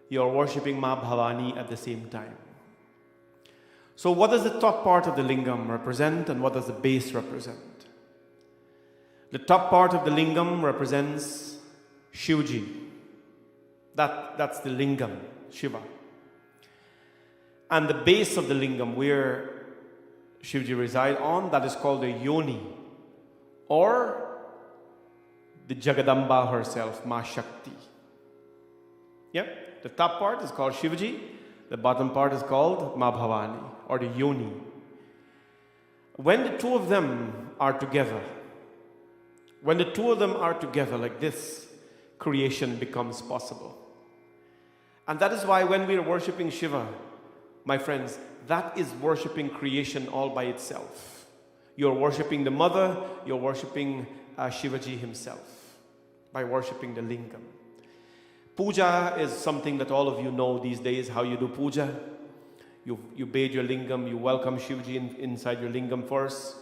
you're worshipping Ma Bhavani at the same time. So what does the top part of the lingam represent and what does the base represent? The top part of the lingam represents Shivji. That's the lingam, Shiva. And the base of the lingam where Shivji resides on, that is called the yoni, or the Jagadamba herself, Ma Shakti. Yeah? The top part is called Shivji, the bottom part is called Ma Bhavani, or the yoni. When the two of them are together, like this, creation becomes possible. And that is why when we are worshipping Shiva, my friends, that is worshipping creation all by itself. You're worshipping the mother, you're worshipping Shivaji himself by worshipping the lingam. Puja is something that all of you know these days, how you do puja. You bathe your lingam, you welcome Shivji inside your lingam first.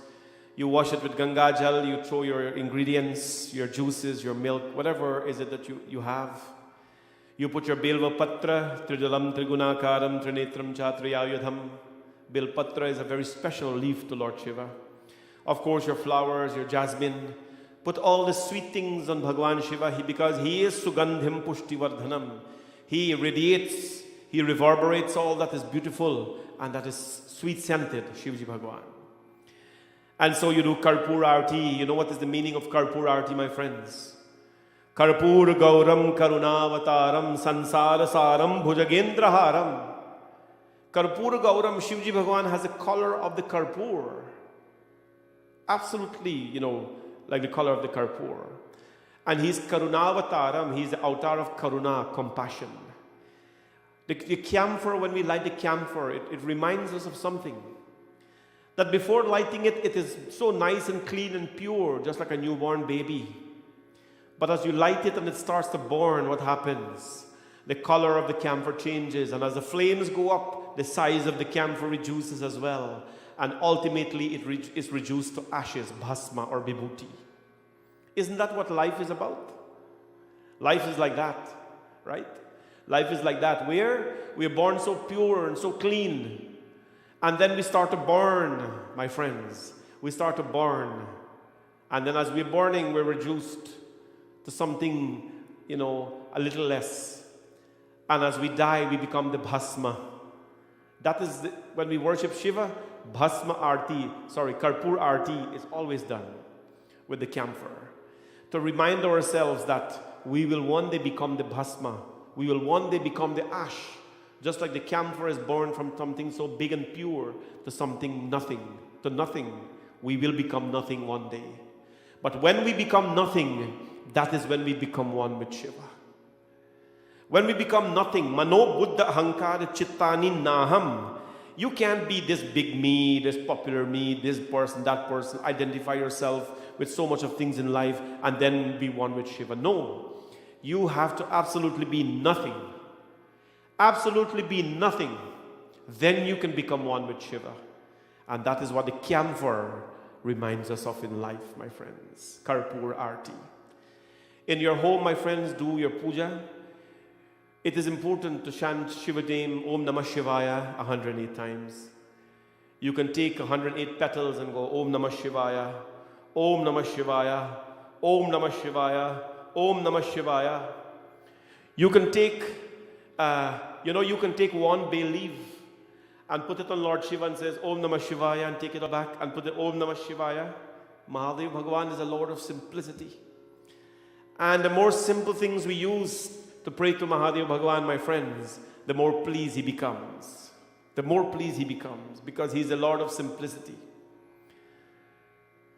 You wash it with Ganga Jal, you throw your ingredients, your juices, your milk, whatever is it that you have. You put your Bilva Patra, Tridalam Trigunakaram Trinetram Chatriyayudham. Bil Patra is a very special leaf to Lord Shiva. Of course, your flowers, your jasmine. Put all the sweet things on Bhagwan Shiva because he is Sugandhim Pushtivardhanam. He radiates, he reverberates all that is beautiful and that is sweet-scented, Shivji Bhagwan. And so you do Karpur Arti. You know what is the meaning of Karpur Arti, my friends? Karpur Gauram Karunavataram Sansara Saram Bhujagendraharam. Karpur Gauram, Shivji Bhagwan has the color of the Karpur. Absolutely, like the color of the Karpur. And he's Karunavataram, he's the avatar of Karuna, compassion. The camphor, when we light the camphor, it reminds us of something. That before lighting it, it is so nice and clean and pure, just like a newborn baby. But as you light it and it starts to burn, what happens? The color of the camphor changes, and as the flames go up, the size of the camphor reduces as well. And ultimately, it is reduced to ashes, bhasma or vibhuti. Isn't that what life is about? Life is like that, right? Life is like that, where we are born so pure and so clean. And then we start to burn, my friends. We start to burn. And then as we're burning, we're reduced to something, a little less. And as we die, we become the bhasma. That is, when we worship Shiva, Karpur Arti is always done with the camphor. To remind ourselves that we will one day become the bhasma. We will one day become the ash. Just like the camphor is born from something so big and pure to something nothing, to nothing, we will become nothing one day. But when we become nothing, that is when we become one with Shiva. When we become nothing, Mano Buddha Ahankara Chittani Naham. You can't be this big me, this popular me, this person, that person, identify yourself with so much of things in life and then be one with Shiva. No, you have to absolutely be nothing. Absolutely be nothing, then you can become one with Shiva. And that is what the camphor reminds us of in life, my friends. Karpur Arti. In your home, my friends, do your puja. It is important to chant Shiva name, Om Namah Shivaya, 108 times. You can take 108 petals and go Om Namah Shivaya, Om Namah Shivaya, Om Namah Shivaya, Om Namah Shivaya. You can take you can take one bay leaf and put it on Lord Shiva and says Om Namah Shivaya and take it back and put it Om Namah Shivaya. Mahadev Bhagavan is a Lord of simplicity. And the more simple things we use to pray to Mahadev Bhagavan, my friends, the more pleased he becomes. the more pleased he becomes, because he's the Lord of simplicity.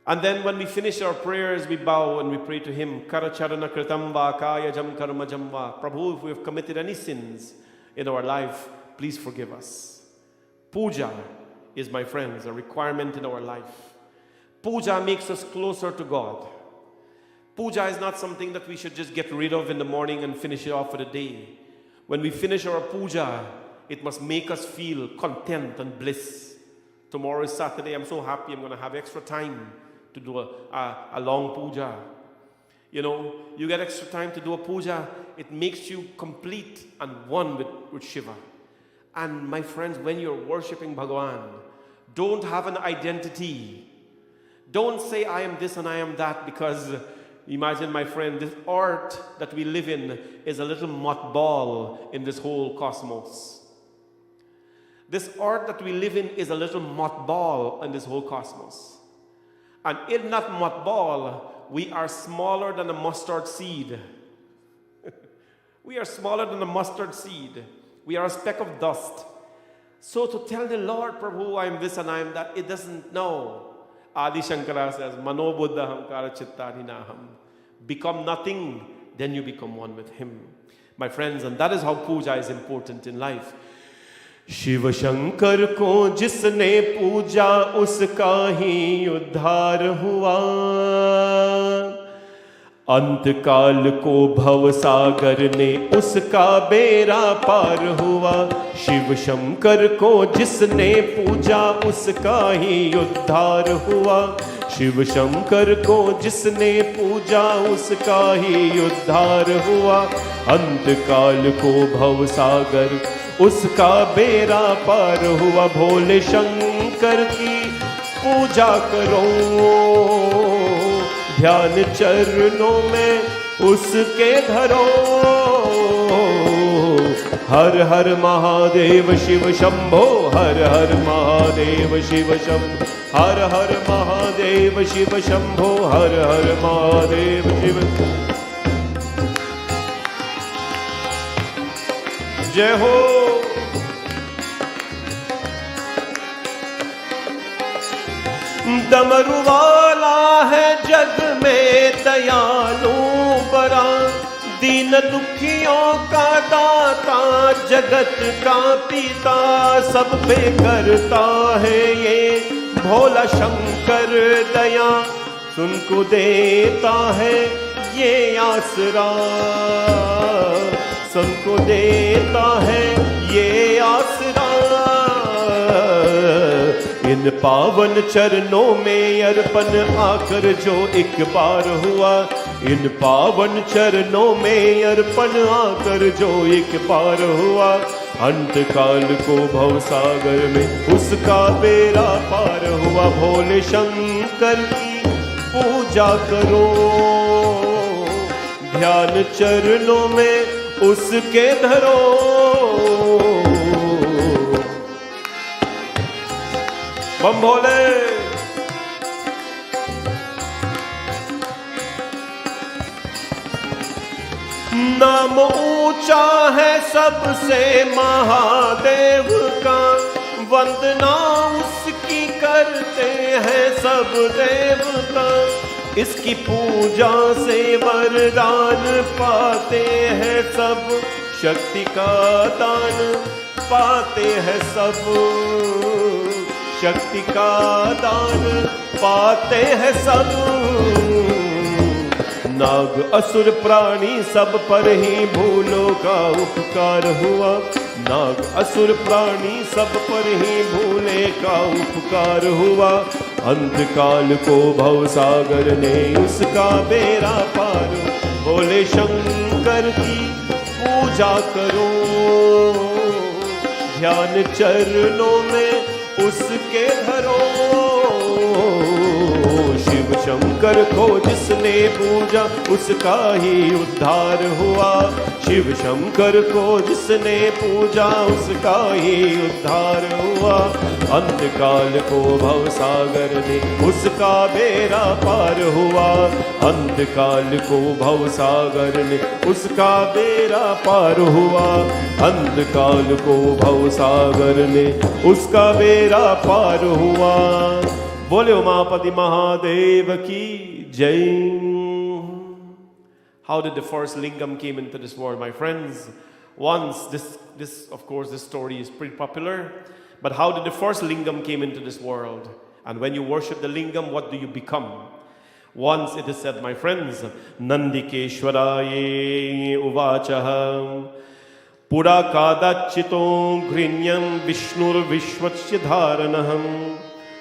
And then when we finish our prayers, we bow and we pray to him. Karacharana kritam va kayajam karmajam va. Prabhu, if we have committed any sins in our life, please forgive us. Puja is, my friends, a requirement in our life. Puja makes us closer to God. Puja is not something that we should just get rid of in the morning and finish it off for the day. When we finish our puja, it must make us feel content and bliss. Tomorrow is Saturday. I'm so happy I'm going to have extra time to do a long puja. You know, you get extra time to do a puja, it makes you complete and one with Shiva. And my friends, when you're worshipping Bhagavan, don't have an identity. Don't say I am this and I am that, because imagine, my friend, this earth that we live in is a little mothball in this whole cosmos. This earth that we live in is a little mothball in this whole cosmos. And in that mothball, we are smaller than a mustard seed. We are smaller than a mustard seed. We are a speck of dust. So to tell the Lord, Prabhu, I am this and I am that, it doesn't know. Adi Shankara says, Mano Buddha Hankara Chittarinaham. Become nothing, then you become one with him. My friends, and that is how puja is important in life. Shiv Shankar को जिसने पूजा उसका ही उद्धार हुआ, अंत काल को भव सागर ने उसका बेड़ा पार हुआ। शिव शंकर को जिसने पूजा उसका ही उद्धार हुआ, शिव शंकर को जिसने पूजा उसका ही उद्धार हुआ, अंत काल को भव सागर उसका बेड़ा पार हुआ। भोले शंकर की पूजा करो, ध्यान चरणों में उसके धरो। हर हर महादेव शिव शंभो, हर हर महादेव शिव शंभो, हर हर महादेव शिव शंभो, हर हर महादेव शिव। जय हो। डमरू वाला है जग में दयालु बड़ा, दीन दुखियों का दाता जगत का पिता, सब पे करता है ये भोला शंकर दया, सुनको देता है ये आसरा, सबको देता है ये आसरा। इन पावन चरणों में अर्पण आकर जो एक बार हुआ, इन पावन चरणों में अर्पण आकर जो एक बार हुआ, अंत काल को भव सागर में उसका बेड़ा पार हुआ। भोले शंकर की पूजा करो, ध्यान चरणों में उसके धरो। बम भोले। नाम ऊंचा है सबसे महादेव का, वंदना उसकी करते हैं सब देवता, इसकी पूजा से वरदान पाते हैं सब, शक्ति का दान पाते हैं सब, शक्ति का दान पाते हैं सब। नाग असुर प्राणी सब पर ही भूलों का उपकार हुआ, नाग असुर प्राणी सब पर ही भूले का उपकार हुआ, अंत काल को भव सागर ने उसका बेड़ा पार। भोले शंकर की पूजा करो, ध्यान चरणों में उसके धरो। शिव शंकर को जिसने पूजा उसका ही उद्धार हुआ। शिव शंकर को जिसने पूजा उसका ही उद्धार हुआ। अंधकाल को भवसागर ने उसका बेड़ा पार हुआ। अंधकाल को भवसागर ने उसका बेड़ा पार हुआ। अंधकाल को भवसागर ने उसका बेड़ा पार हुआ। बोले उमापति महादेव की जय। How did the first lingam came into this world, my friends? Once, of course, this story is pretty popular. But how did the first lingam came into this world? And when you worship the lingam, what do you become? Once it is said, my friends, Nandikeshwaraye uvachaha pura kadachito grinyam vishnur vishvachya dharanaham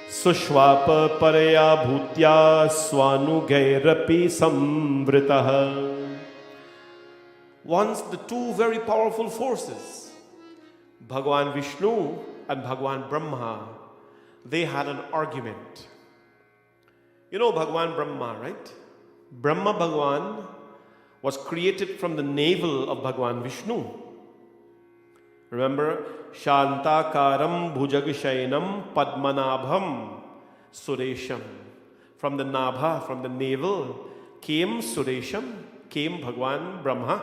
sushvapa paraya bhutya swanugairapi samvritaha. Once the two very powerful forces, Bhagwan Vishnu and Bhagwan Brahma, they had an argument. You know Bhagwan Brahma, right? Brahma Bhagwan was created from the navel of Bhagwan Vishnu. Remember, Shantakaram Bhujagshayanam Padmanabham Suresham. From the Nabha, from the navel, came Suresham, came Bhagwan Brahma.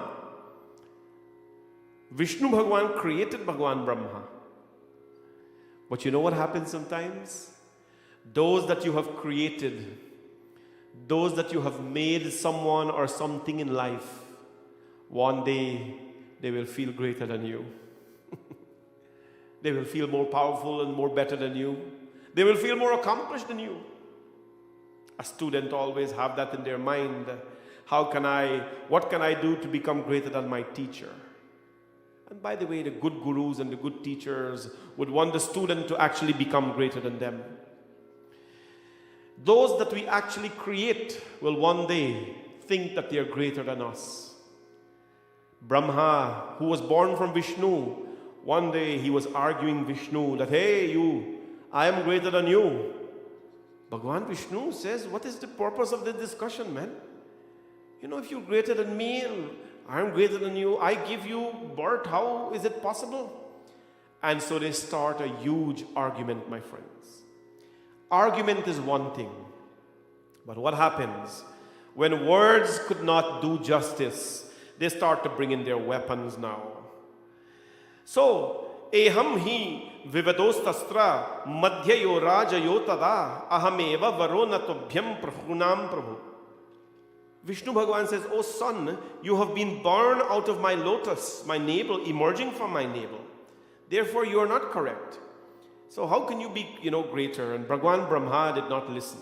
Vishnu Bhagwan created Bhagwan Brahma. But you know what happens sometimes? Those that you have created, those that you have made someone or something in life, one day they will feel greater than you. They will feel more powerful and more better than you. They will feel more accomplished than you. A student always have that in their mind. What can I do to become greater than my teacher? And by the way, the good gurus and the good teachers would want the student to actually become greater than them. Those that we actually create will one day think that they are greater than us. Brahma, who was born from Vishnu, one day he was arguing Vishnu that, hey, you, I am greater than you. Bhagwan Vishnu says, what is the purpose of this discussion, man? You know, if you're greater than me and I'm greater than you, I give you birth, how is it possible? And so they start a huge argument, my friends. Argument is one thing, but what happens when words could not do justice? They start to bring in their weapons now. So, eham hi vivadostastra madhyayo rajayo tada ahameva varonatobhyam prabhunam prabhu. Vishnu Bhagavan says, oh son, you have been born out of my lotus, my navel, emerging from my navel. Therefore, you are not correct. So how can you be, greater? And Bhagwan Brahma did not listen.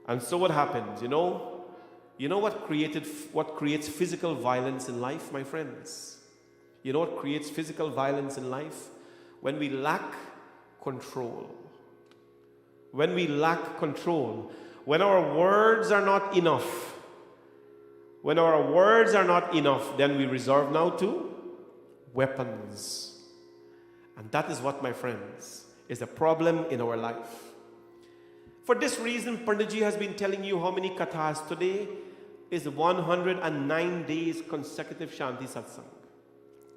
And so what happens? You know what creates physical violence in life, my friends? You know what creates physical violence in life? When we lack control. When we lack control. When our words are not enough. When our words are not enough, then we resort now to weapons. And that is what, my friends, is a problem in our life. For this reason, Panditji has been telling you how many kathas today is 109 days consecutive Shanti Satsangh.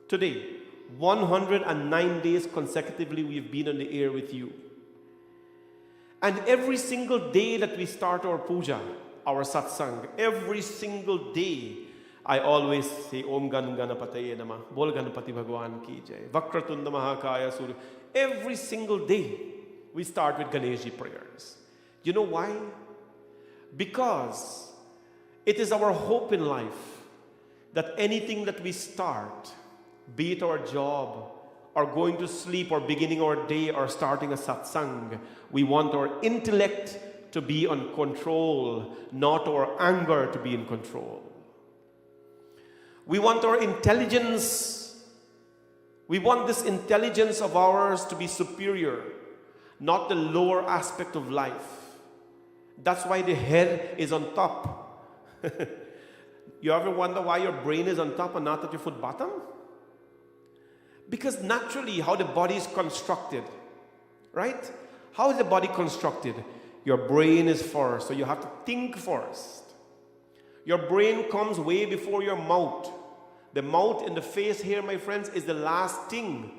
Today, 109 days consecutively we have been on the air with you. And every single day that we start our puja, our satsang, every single day, I always say, Om Gan Ganapataye Namah, Bol Ganapati Bhagwan Ki Jai, Vakratunda Mahakaya Surya. Every single day, we start with Ganeshji prayers. You know why? Because it is our hope in life that anything that we start, be it our job, or going to sleep, or beginning our day, or starting a satsang, we want our intellect to be on control, not our anger to be in control. We want our intelligence, we want this intelligence of ours to be superior, not the lower aspect of life. That's why the head is on top. You ever wonder why your brain is on top and not at your foot bottom? Because naturally, how the body is constructed, right? How is the body constructed? Your brain is first, so you have to think first. Your brain comes way before your mouth. The mouth and the face here, my friends, is the last thing.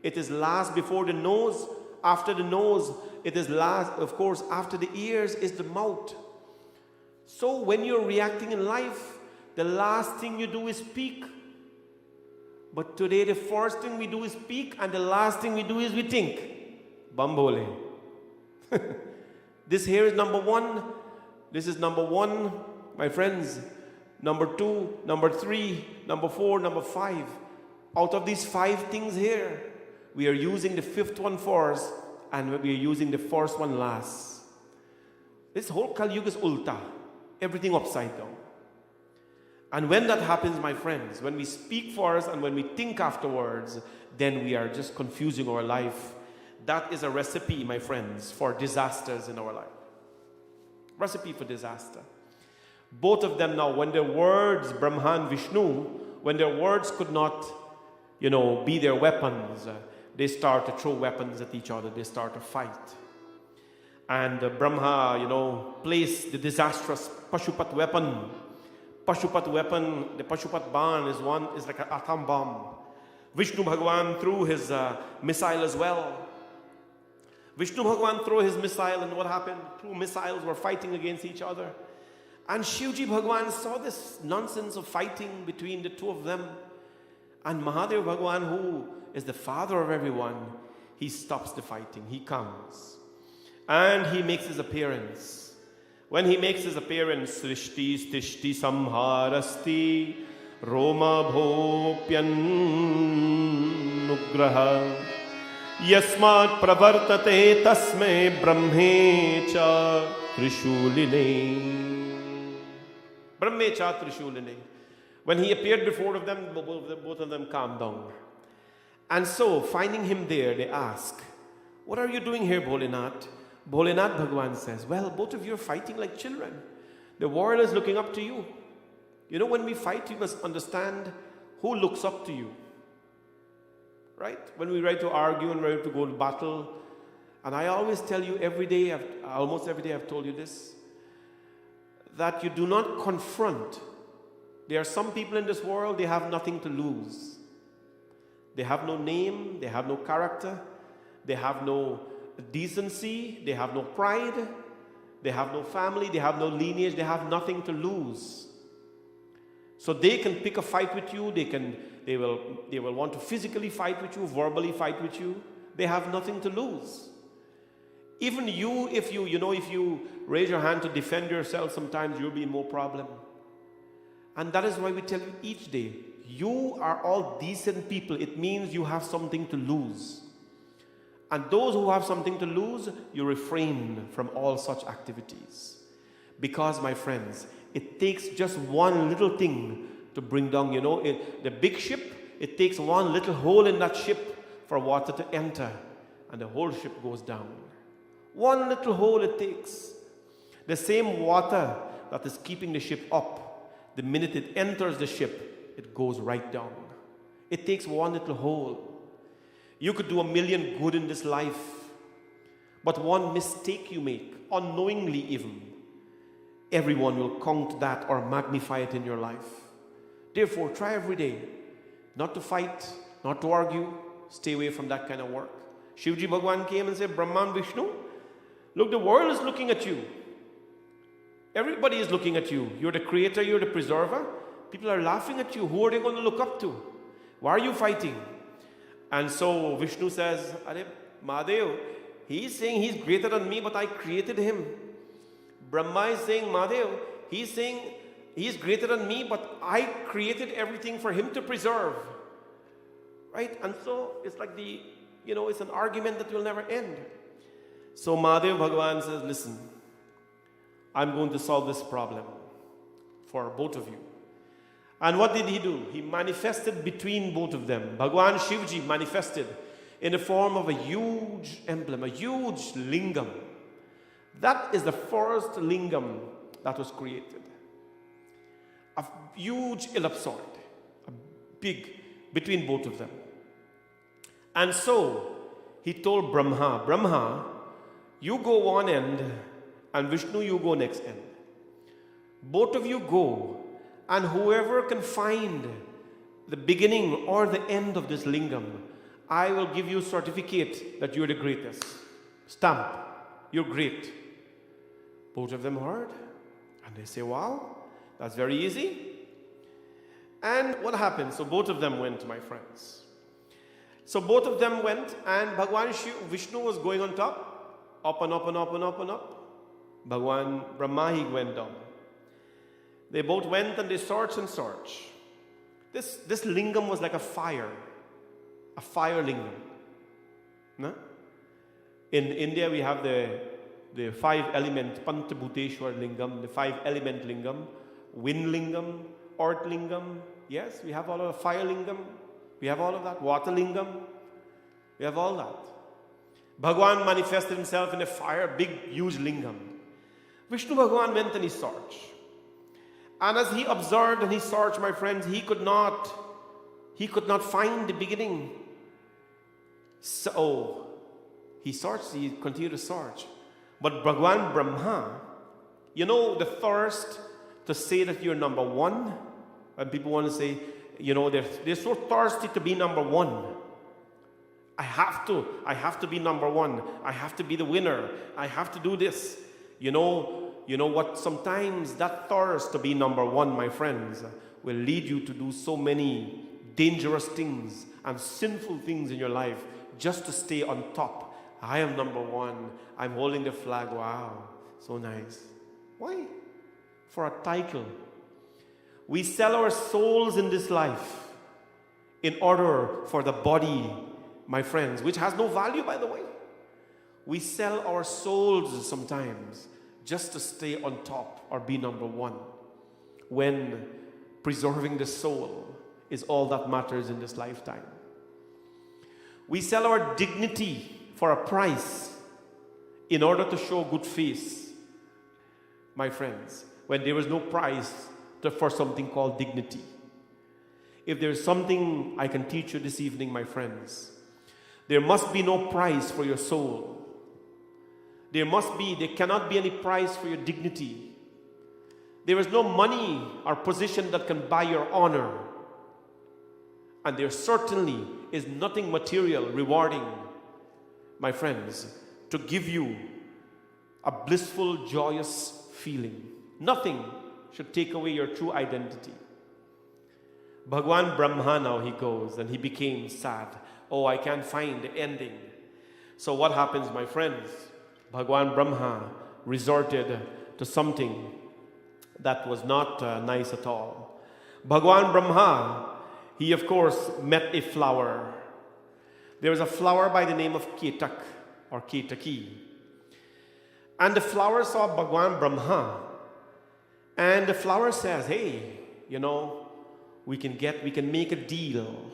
It is last before the nose. After the nose, it is last, of course, after the ears is the mouth. So when you're reacting in life, the last thing you do is speak. But today the first thing we do is speak, and the last thing we do is we think. Bambole. This here is number one. This is number one, my friends. Number two, number three, number four, number five. Out of these 5 things here, we are using the 5th one first, and we are using the first one last. This whole Kali Yuga is ulta. Everything upside down. And when that happens, my friends, when we speak first and when we think afterwards, then we are just confusing our life. That is a recipe, my friends, for disasters in our life. Recipe for disaster. Both of them now, when their words, Brahma and Vishnu, when their words could not, be their weapons, they start to throw weapons at each other. They start to fight. And Brahma, placed the disastrous Pashupat weapon. Pashupat weapon, the Pashupat ban is like an atom bomb. Vishnu Bhagwan threw his missile as well. Vishnu Bhagwan threw his missile, and what happened? 2 missiles were fighting against each other. And Shivji Bhagwan saw this nonsense of fighting between the 2 of them. And Mahadev Bhagwan, who is the father of everyone, he stops the fighting. He comes. And he makes his appearance. When he makes his appearance, Srishti Stishti Samharasti Roma Bhopyan Nugraha Yasmat Pravartate Tasme Brahmecha Trishuline. Brahmecha Trishuline. When he appeared before of them, both of them calmed down. And so, finding him there, they ask, "What are you doing here, Bholinath?" Bholinath Bhagwan says, "Well, both of you are fighting like children. The world is looking up to you. When we fight, you must understand who looks up to you. Right? When we try to argue and ready to go to battle, and I always tell you almost every day I've told you this, that you do not confront. There are some people in this world, they have nothing to lose. They have no name, they have no character, they have no decency, they have no pride, they have no family, they have no lineage, they have nothing to lose. So they can pick a fight with you, they will want to physically fight with you, verbally fight with you. They have nothing to lose. Even you, if you raise your hand to defend yourself, sometimes you'll be in more problem. And that is why we tell you each day, you are all decent people. It means you have something to lose. And those who have something to lose, you refrain from all such activities. Because, my friends, it takes just one little thing to bring down, the big ship, it takes one little hole in that ship for water to enter, and the whole ship goes down. One little hole it takes. The same water that is keeping the ship up, the minute it enters the ship, it goes right down. It takes one little hole. You could do 1,000,000 good in this life, but one mistake you make, unknowingly even, everyone will count that or magnify it in your life. Therefore, try every day not to fight, not to argue, stay away from that kind of work. Shivji Bhagwan came and said, "Brahman, Vishnu, look, the world is looking at you. Everybody is looking at you. You're the creator, you're the preserver. People are laughing at you. Who are they going to look up to? Why are you fighting?" And so Vishnu says, "Are Mahadev, he's saying he's greater than me, but I created him. Brahma is saying, Mahadev, he's saying he's greater than me, but I created everything for him to preserve." Right? And so it's like it's an argument that will never end. So Mahadev Bhagwan says, "Listen, I'm going to solve this problem for both of you." And what did he do? He manifested between both of them. Bhagwan Shivji manifested in the form of a huge emblem, a huge lingam. That is the first lingam that was created. A huge ellipsoid, a big, between both of them. And so he told Brahma, "Brahma, you go one end and Vishnu, you go next end. Both of you go, and whoever can find the beginning or the end of this lingam, I will give you a certificate that you're the greatest. Stamp, you're great. Both of them heard, and they say, wow, that's very easy. And what happened? So both of them went, my friends. So both of them went, and Bhagwan Vishnu was going on top, up and up and up and up and up. Bhagwan Brahma, he went down. They both went and they searched and searched. This lingam was like a fire lingam. No? In India, we have the 5-element Pantabhuteshwar lingam, the 5-element lingam, wind lingam, earth lingam. Yes, we have all of the fire lingam. We have all of that. Water lingam. We have all that. Bhagwan manifested himself in a fire, big, huge lingam. Vishnu Bhagwan went and he searched. And as he observed and he searched, my friends, he could not find the beginning. So he searched, he continued to search. But Bhagwan Brahma, you know the thirst to say that you're number one? And people want to say, you know, they're so thirsty to be number one. I have to be number one. I have to be the winner. I have to do this. You know what? Sometimes that thirst to be number one, my friends, will lead you to do so many dangerous things and sinful things in your life just to stay on top. I am number one. I'm holding the flag. Wow, so nice. Why? For a title. We sell our souls in this life in order for the body, my friends, which has no value, by the way. We sell our souls sometimes just to stay on top or be number one, when preserving the soul is all that matters in this lifetime. We sell our dignity for a price in order to show good face, my friends, when there is no price for something called dignity. If there is something I can teach you this evening, my friends, there must be no price for your soul. There cannot be any price for your dignity. There is no money or position that can buy your honor. And there certainly is nothing material, rewarding, my friends, to give you a blissful, joyous feeling. Nothing should take away your true identity. Bhagwan Brahma, now he goes and he became sad. Oh, I can't find the ending. So what happens, my friends? Bhagwan Brahma resorted to something that was not nice at all. Bhagwan Brahma, he of course met a flower. There was a flower by the name of Ketak or Ketaki. And the flower saw Bhagwan Brahma. And the flower says, hey, you know, we can make a deal.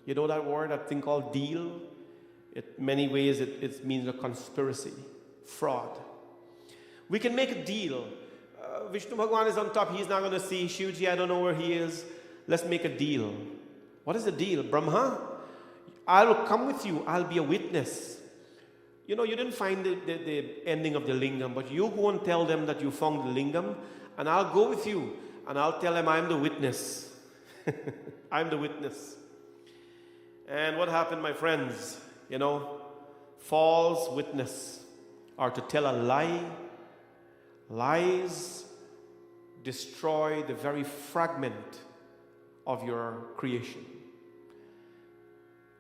You know that word, that thing called deal? Many ways it means a conspiracy, fraud. We can make a deal. Vishnu Bhagwan is on top. He's not going to see Shivji. I don't know where he is. Let's make a deal. What is the deal? Brahma, I'll come with you. I'll be a witness. You know, you didn't find the ending of the lingam, but you go and tell them that you found the lingam, and I'll go with you, and I'll tell them I'm the witness. I'm the witness. And what happened, my friends? You know, false witness, or to tell a lie. Lies destroy the very fragment of your creation.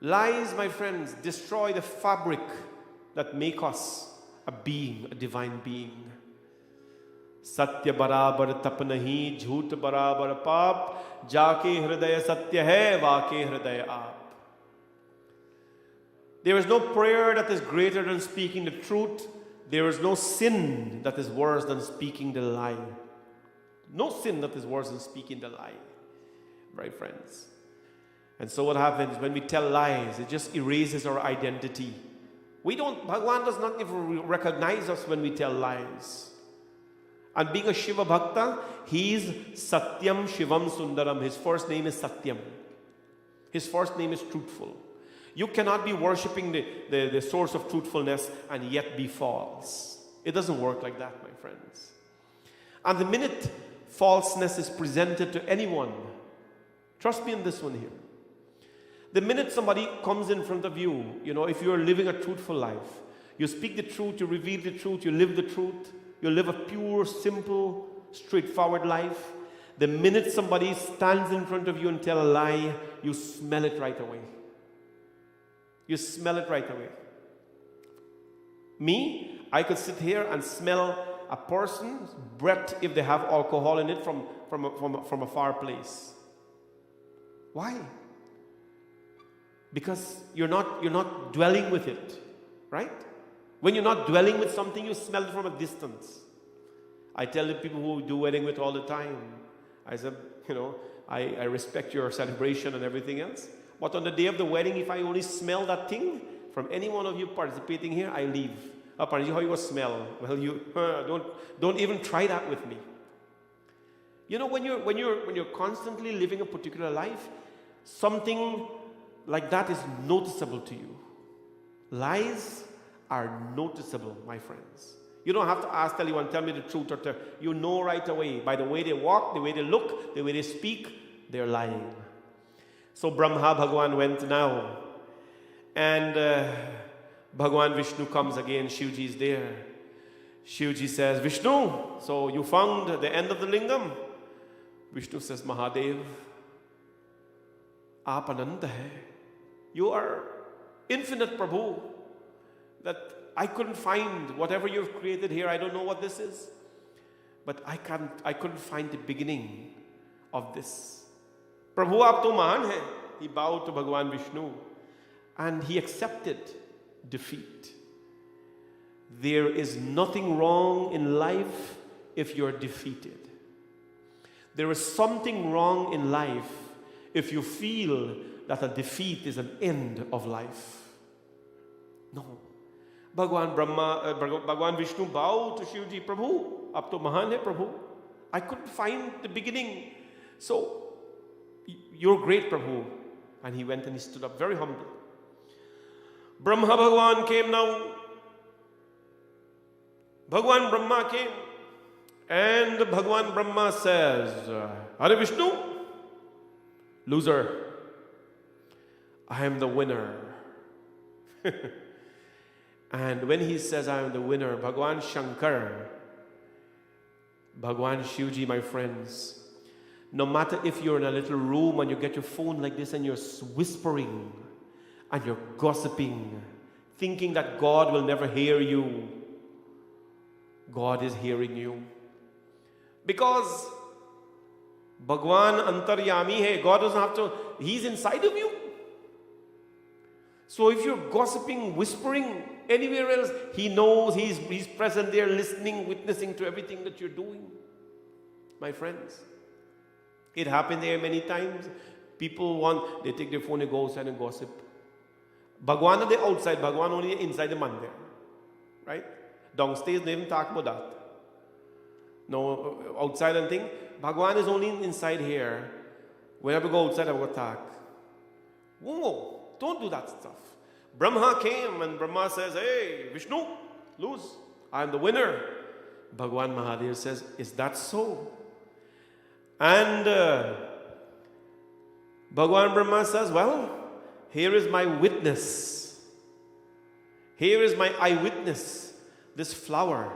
Lies, my friends, destroy the fabric that make us a being, a divine being. Satya barabar tap nahi, jhoot barabar paap, jaake hridaya satya hai, vaake hridaya aap. There is no prayer that is greater than speaking the truth. There is no sin that is worse than speaking the lie. No sin that is worse than speaking the lie. Right, friends? And so what happens when we tell lies? It just erases our identity. Bhagwan does not even recognize us when we tell lies. And being a Shiva Bhakta, he is Satyam Shivam Sundaram. His first name is Satyam. His first name is truthful. You cannot be worshipping the source of truthfulness and yet be false. It doesn't work like that, my friends. And the minute falseness is presented to anyone, trust me in this one here. The minute somebody comes in front of you, if you're living a truthful life, you speak the truth, you reveal the truth, you live the truth, you live a pure, simple, straightforward life. The minute somebody stands in front of you and tell a lie, you smell it right away. You smell it right away. Me, I could sit here and smell a person's breath if they have alcohol in it from a far place. Why? Because you're not dwelling with it, right? When you're not dwelling with something, you smell it from a distance. I tell the people who do wedding with all the time, I said, I respect your celebration and everything else, but on the day of the wedding, if I only smell that thing from any one of you participating here, I leave. Apparently, how you smell? Well, you don't even try that with me. When you're constantly living a particular life, something like that is noticeable to you. Lies are noticeable, my friends. You don't have to tell anyone, tell me the truth, or you know right away. By the way they walk, the way they look, the way they speak, they're lying. So Brahma Bhagwan went now. And Bhagwan Vishnu comes again, Shivji is there. Shivji says, Vishnu, so you found the end of the lingam? Vishnu says, Mahadev, aap anant hai. You are infinite Prabhu. That I couldn't find whatever you've created here. I don't know what this is. But I couldn't find the beginning of this. Prabhu, aap to mahan hai. He bowed to Bhagwan Vishnu. And he accepted defeat. There is nothing wrong in life if you're defeated. There is something wrong in life if you feel that a defeat is an end of life. No. Bhagwan Vishnu bowed to Shivji, Prabhu, ab to mahan hai Prabhu. I couldn't find the beginning. So, you're great, Prabhu. And he went and he stood up very humble. Brahma Bhagwan came now. Bhagwan Brahma came. And Bhagwan Brahma says, Hare Vishnu, loser, I am the winner. And when he says I am the winner, Bhagwan Shankar, Bhagwan Shivji, my friends, no matter if you're in a little room and you get your phone like this and you're whispering and you're gossiping, thinking that God will never hear you, God is hearing you. Because Bhagwan Antaryami hai, God doesn't have to, He's inside of you. So if you're gossiping, whispering anywhere else, He knows, He's present there, listening, witnessing to everything that you're doing. My friends, it happened there many times. People they take their phone and go outside and gossip. Bhagwan on the outside, Bhagwan only inside the mandir. Right? Downstairs, they even talk about that. No, outside and thing. Bhagwan is only inside here. Whenever I go outside, I will talk. Whoa, don't do that stuff. Brahma came and Brahma says, hey, Vishnu, lose. I'm the winner. Bhagwan Mahadev says, is that so? And Bhagwan Brahma says, well, here is my witness. Here is my eyewitness. This flower.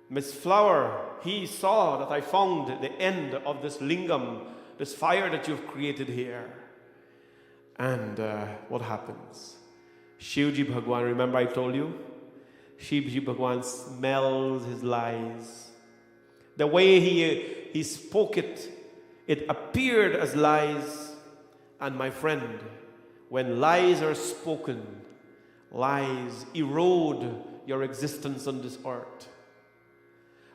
Miss Flower, he saw that I found the end of this lingam, this fire that you've created here. And what happens? Shivji Bhagwan, remember I told you? Shivji Bhagwan smells his lies. The way he spoke it appeared as lies. And my friend, when lies are spoken, lies erode your existence on this earth.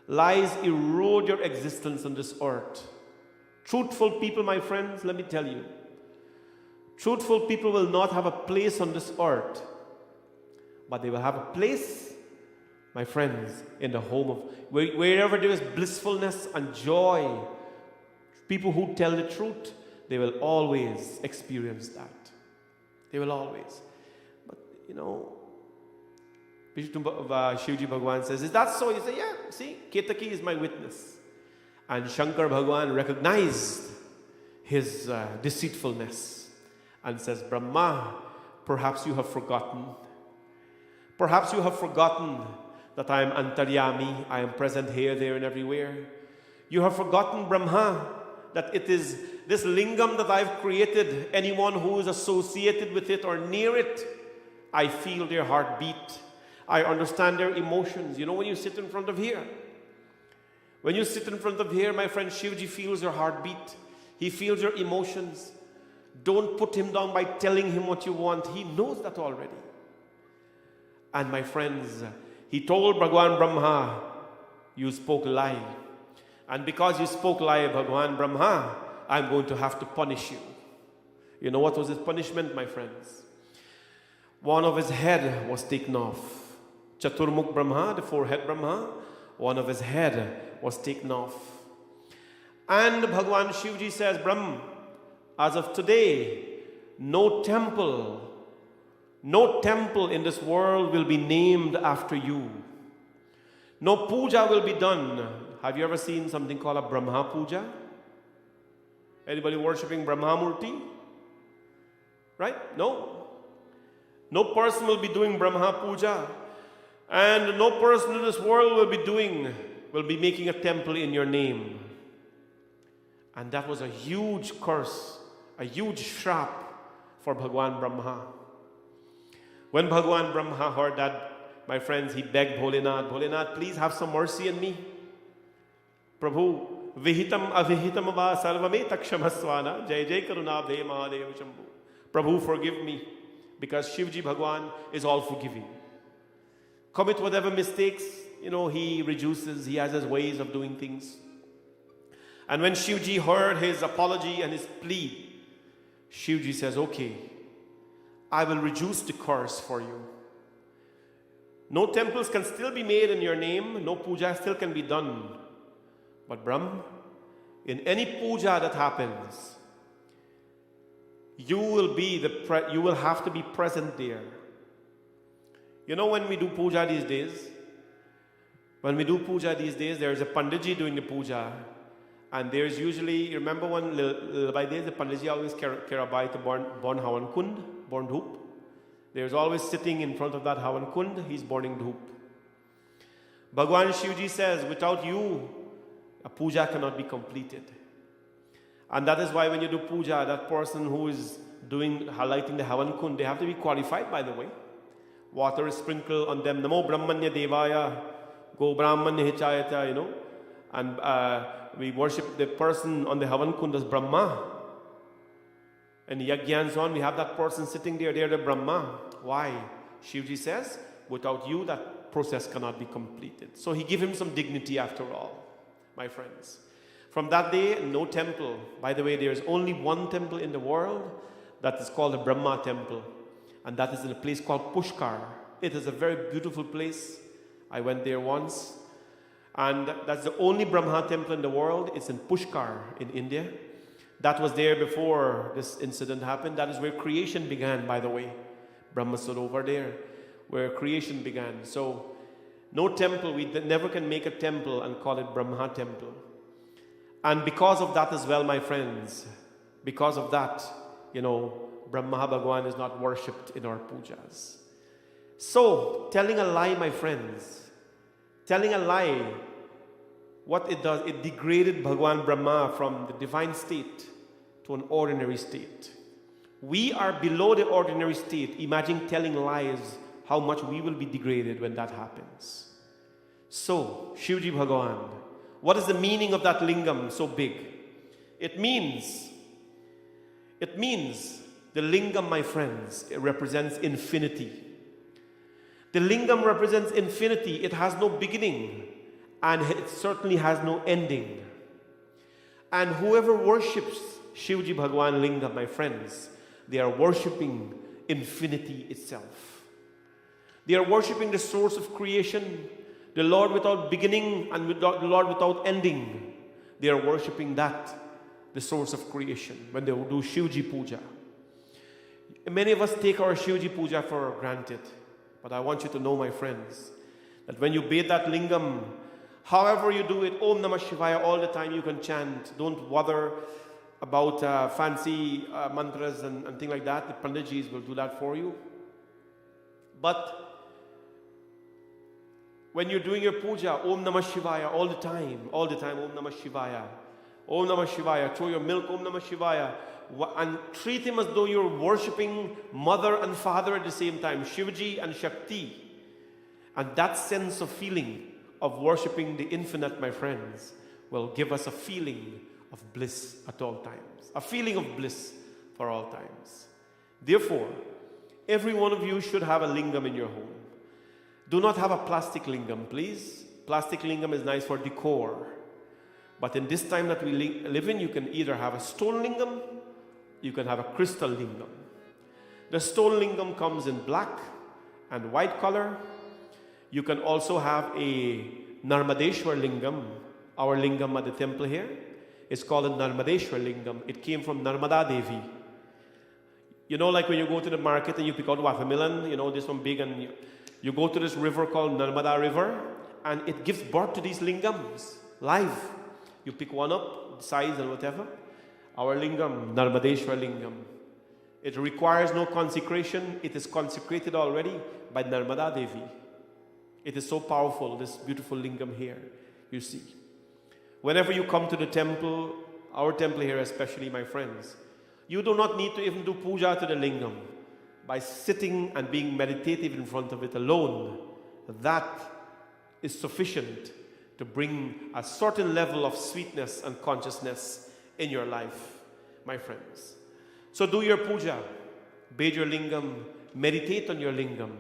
Lies erode your existence on this earth. Truthful people, my friends, let me tell you, truthful people will not have a place on this earth, but they will have a place, my friends, in the home of, wherever there is blissfulness and joy, people who tell the truth, they will always experience that. They will always. But, Shivji Bhagwan says, is that so? He said, yeah, see, Ketaki is my witness. And Shankar Bhagwan recognized his deceitfulness and says, Brahma, perhaps you have forgotten. Perhaps you have forgotten that I am Antaryami, I am present here, there, and everywhere. You have forgotten, Brahma, that it is this lingam that I've created. Anyone who is associated with it or near it, I feel their heartbeat. I understand their emotions. You know, when you sit in front of here, when you sit in front of here, my friend, Shivji feels your heartbeat. He feels your emotions. Don't put him down by telling him what you want. He knows that already. And my friends, he told Bhagwan Brahma, you spoke lie. And because you spoke lie, Bhagwan Brahma, I'm going to have to punish you. You know what was his punishment, my friends? One of his head was taken off. Chaturmukh Brahma, the forehead Brahma, one of his head was taken off. And Bhagwan Shivji says, Brahma, as of today, no temple in this world will be named after you. No puja will be done. Have you ever seen something called a Brahma puja? Anybody worshipping Brahma Murti? Right? No. No person will be doing Brahma puja. And no person in this world will be making a temple in your name. And that was a huge curse, a huge shrap for Bhagwan Brahma. When Bhagwan Brahma heard that, my friends, he begged Bholenath, Bholenath, please have some mercy on me. Prabhu, vihitam avihitam va sarvame takshamaswana, jai jai karunabhe mahadev shambhu. Prabhu, forgive me, because Shivji Bhagwan is all forgiving. Commit whatever mistakes, he reduces, he has his ways of doing things. And when Shivji heard his apology and his plea, Shivji says, okay, I will reduce the curse for you. No temples can still be made in your name, no puja still can be done. But Brahma, in any puja that happens, you will have to be present there. When we do puja these days, there is a Panditji doing the puja. And there's usually, you remember when by days the Panditji always karabai to born Hawan Kund, born dhoop. There's always sitting in front of that Hawan Kund, he's burning dhoop. Bhagwan Shivji says, without you, a puja cannot be completed. And that is why when you do puja, that person who is highlighting the Hawan Kund, they have to be qualified, by the way. Water is sprinkled on them. Namo Brahmanya Devaya, Go Brahmanya Hichayata, And we worship the person on the Havan Kund as Brahma. And Yagyan so on, we have that person sitting there, they're the Brahma. Why? Shivji says, without you, that process cannot be completed. So he gave him some dignity after all, my friends. From that day, no temple. By the way, there is only one temple in the world that is called the Brahma temple. And that is in a place called Pushkar. It is a very beautiful place. I went there once. And that's the only Brahma temple in the world. It's in Pushkar in India. That was there before this incident happened. That is where creation began, by the way. Brahma stood over there, where creation began. So, no temple, we never can make a temple and call it Brahma temple. And because of that as well, my friends, because of that, Brahma Bhagwan is not worshipped in our pujas. So, telling a lie, my friends, telling a lie, what it does, it degraded Bhagwan Brahma from the divine state to an ordinary state. We are below the ordinary state. Imagine telling lies, how much we will be degraded when that happens. So, Shivji Bhagwan, what is the meaning of that lingam so big? It means the lingam, my friends, it represents infinity. The lingam represents infinity. It has no beginning and it certainly has no ending. And whoever worships Shivji Bhagwan lingam, my friends, they are worshipping infinity itself. They are worshipping the source of creation, the Lord without beginning and the Lord without ending. They are worshipping that, the source of creation, when they do Shivji Puja. Many of us take our Shivji Puja for granted. But I want you to know, my friends, that when you bathe that lingam, however you do it, Om Namah Shivaya all the time you can chant. Don't bother about fancy mantras and things like that. The Panditjis will do that for you. But when you're doing your puja, Om Namah Shivaya all the time, Om Namah Shivaya. Om Namah Shivaya, throw your milk, Om Namah Shivaya. And treat him as though you're worshipping mother and father at the same time, Shivji and Shakti. And that sense of feeling of worshipping the infinite, my friends, will give us a feeling of bliss at all times. A feeling of bliss for all times. Therefore, every one of you should have a lingam in your home. Do not have a plastic lingam, please. Plastic lingam is nice for decor. But in this time that we live in, you can either have a stone lingam, you can have a crystal lingam. The stone lingam comes in black and white color. You can also have a Narmadeshwar lingam. Our lingam at the temple here is called a Narmadeshwar lingam. It came from Narmada Devi. You know, like when you go to the market and you pick out watermelon, you know, this one big, and you go to this river called Narmada River, and it gives birth to these lingams live. You pick one up, size and whatever. Our lingam, Narmadeshwar lingam. It requires no consecration. It is consecrated already by Narmada Devi. It is so powerful, this beautiful lingam here, you see. Whenever you come to the temple, our temple here especially, my friends, you do not need to even do puja to the lingam. By sitting and being meditative in front of it alone, that is sufficient to bring a certain level of sweetness and consciousness in your life, my friends. So do your puja, bathe your lingam, meditate on your lingam,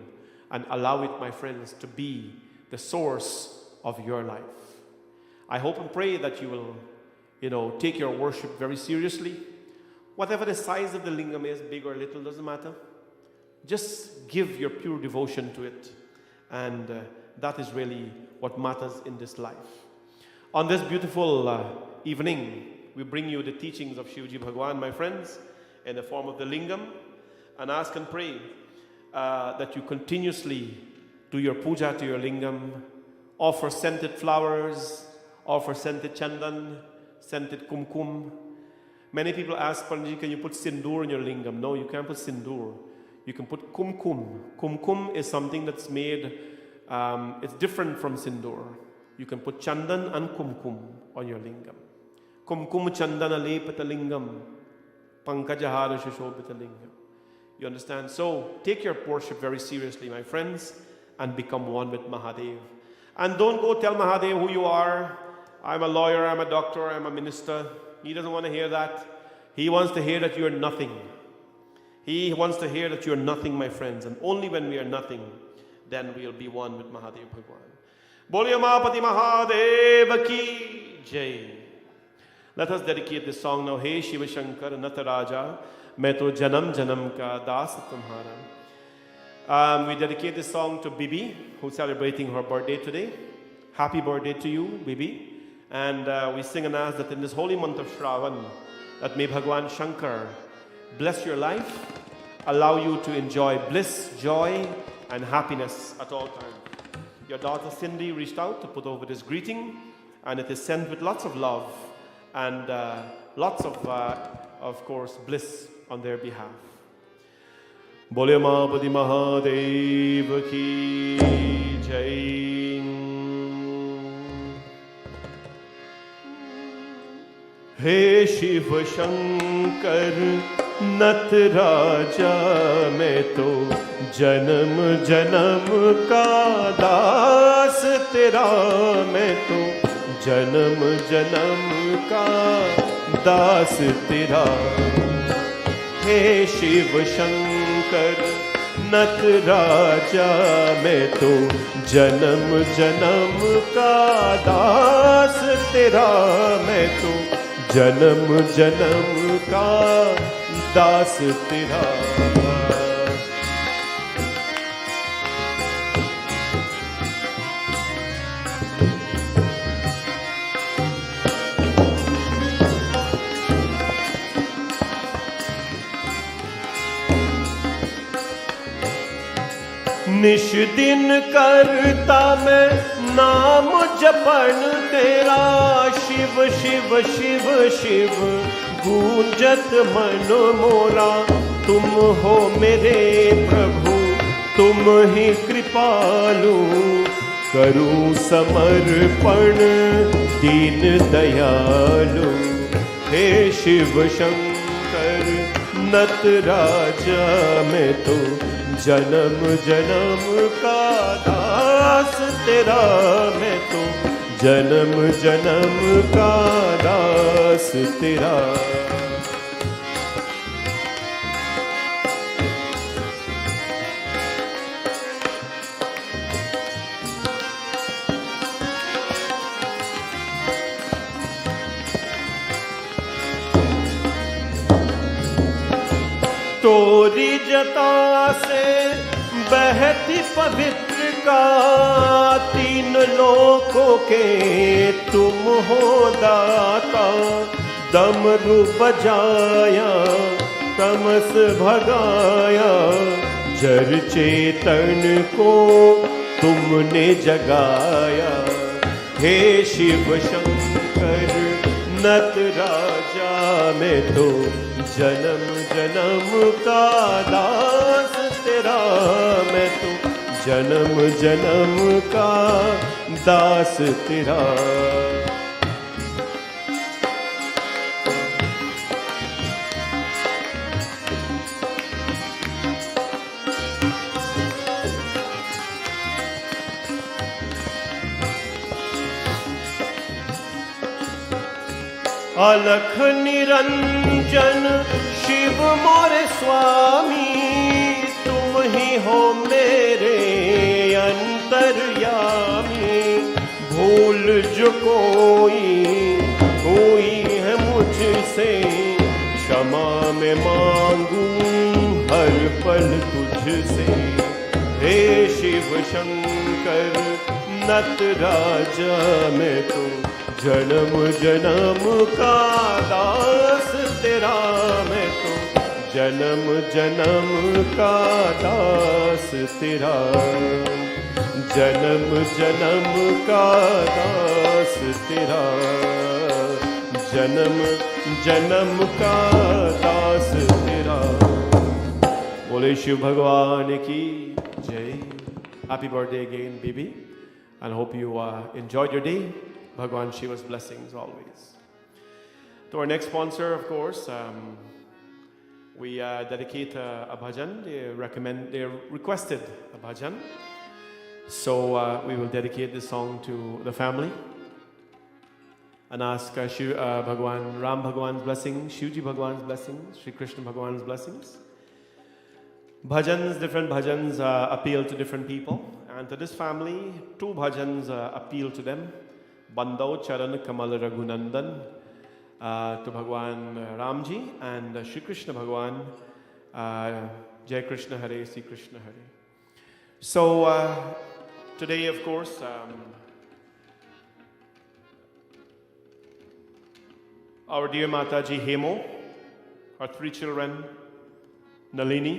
and allow it, my friends, to be the source of your life. I hope and pray that you will, take your worship very seriously. Whatever the size of the lingam is, big or little, doesn't matter. Just give your pure devotion to it. And that is really what matters in this life. On this beautiful evening, we bring you the teachings of Shivji Bhagwan, my friends, in the form of the lingam, and ask and pray that you continuously do your puja to your lingam, offer scented flowers, offer scented chandan, scented kumkum. Many people ask, Panditji, can you put sindoor in your lingam? No, you can't put sindoor. You can put kumkum. Kumkum is something that's made, it's different from sindoor. You can put chandan and kumkum on your lingam. Kumkum chandana lepata lingam, pankajahara shashobita lingam. You understand? So take your worship very seriously, my friends, and become one with Mahadev. And don't go tell Mahadev who you are. I'm a lawyer, I'm a doctor, I'm a minister. He doesn't want to hear that. He wants to hear that you're nothing. He wants to hear that you're nothing, my friends. And only when we are nothing, then we'll be one with Mahadev Bhagwan. Bolya Mahapati Mahadev ki Jai. Let us dedicate this song now. Hey Shiva Shankar Nataraja, main to janam janam ka das tumhara. We dedicate this song to Bibi, who's celebrating her birthday today. Happy birthday to you, Bibi. And we sing and ask that in this holy month of Shraavan, that may Bhagwan Shankar bless your life, allow you to enjoy bliss, joy, and happiness at all times. Your daughter Cindy reached out to put over this greeting, and it is sent with lots of love and lots of course, bliss on their behalf. Bolya Mahapati Mahadev ki Jai. He Shiva Shankar Nataraja, मैं तो जन्म जन्म का दास तेरा, मैं तो जन्म जन्म का दास तेरा. हे शिव शंकर नटराजा, मैं तो जन्म जन्म का दास तेरा, मैं तो जन्म जन्म का दास तेरा. निश दिन करता मैं नाम जपन तेरा, शिव शिव शिव शिव गूंजत मन मोरा। तुम हो मेरे प्रभु तुम ही कृपालु, करूं समर्पण दीन दयालु। हे शिव शंकर नटराजा मैं तो जन्म जन्म का दास तेरा, मैं तो जन्म जन्म का दास तेरा। तोरी जटा से बहती पवित्र का, तीन लोकों के तुम हो दाता। डमरू बजाया तमस भगाया, जड़ चेतन को तुमने जगाया। हे शिव शंकर नटराजा मैं तो जन्म जन्म का दास तेरा, मैं तो जन्म जन्म का दास तेरा। अलख निरंजन शिव मोरे स्वामी, तुम ही हो मेरे अंतर्यामी। भूल जो कोई है मुझसे, क्षमा में मांगू हर पल तुझसे। हे शिव शंकर नटराजा मैं तो जन्म जन्म का दास तेरा, मैं तो जन्म जन्म का दास तेरा। जन्म जन्म का दास तेरा, जन्म जन्म का दास तेरा। बोले शिव भगवान की जय। Happy birthday again, baby, and hope you enjoyed your day. Bhagwan Shiva's blessings always. To our next sponsor, of course, we dedicate a bhajan. They requested a bhajan, so we will dedicate this song to the family and ask Bhagwan Ram Bhagwan's blessings, Shivji Bhagwan's blessings, Shri Krishna Bhagwan's blessings. Bhajans, different bhajans appeal to different people, and to this family, two bhajans appeal to them. Bandau Charan Kamal Raghunandan to Bhagwan Ramji, and Shri Krishna Bhagwan Jai Krishna Hare, Sri Krishna Hare. So today, of course, our dear Mataji Hemo, our three children, Nalini,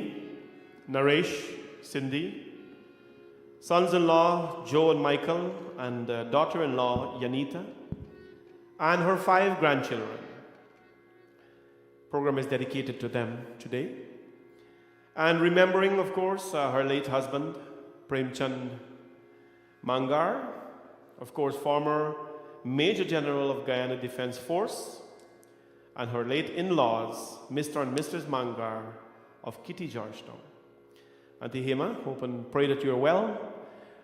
Naresh, Cindy, sons-in-law Joe and Michael, and daughter-in-law Yanita, and her 5 grandchildren. Program is dedicated to them today. And remembering, of course, her late husband, Premchand Mangar, of course, former Major General of Guyana Defense Force, and her late in-laws, Mr. and Mrs. Mangar of Kitty, Georgetown. Auntie Hema, hope and pray that you are well.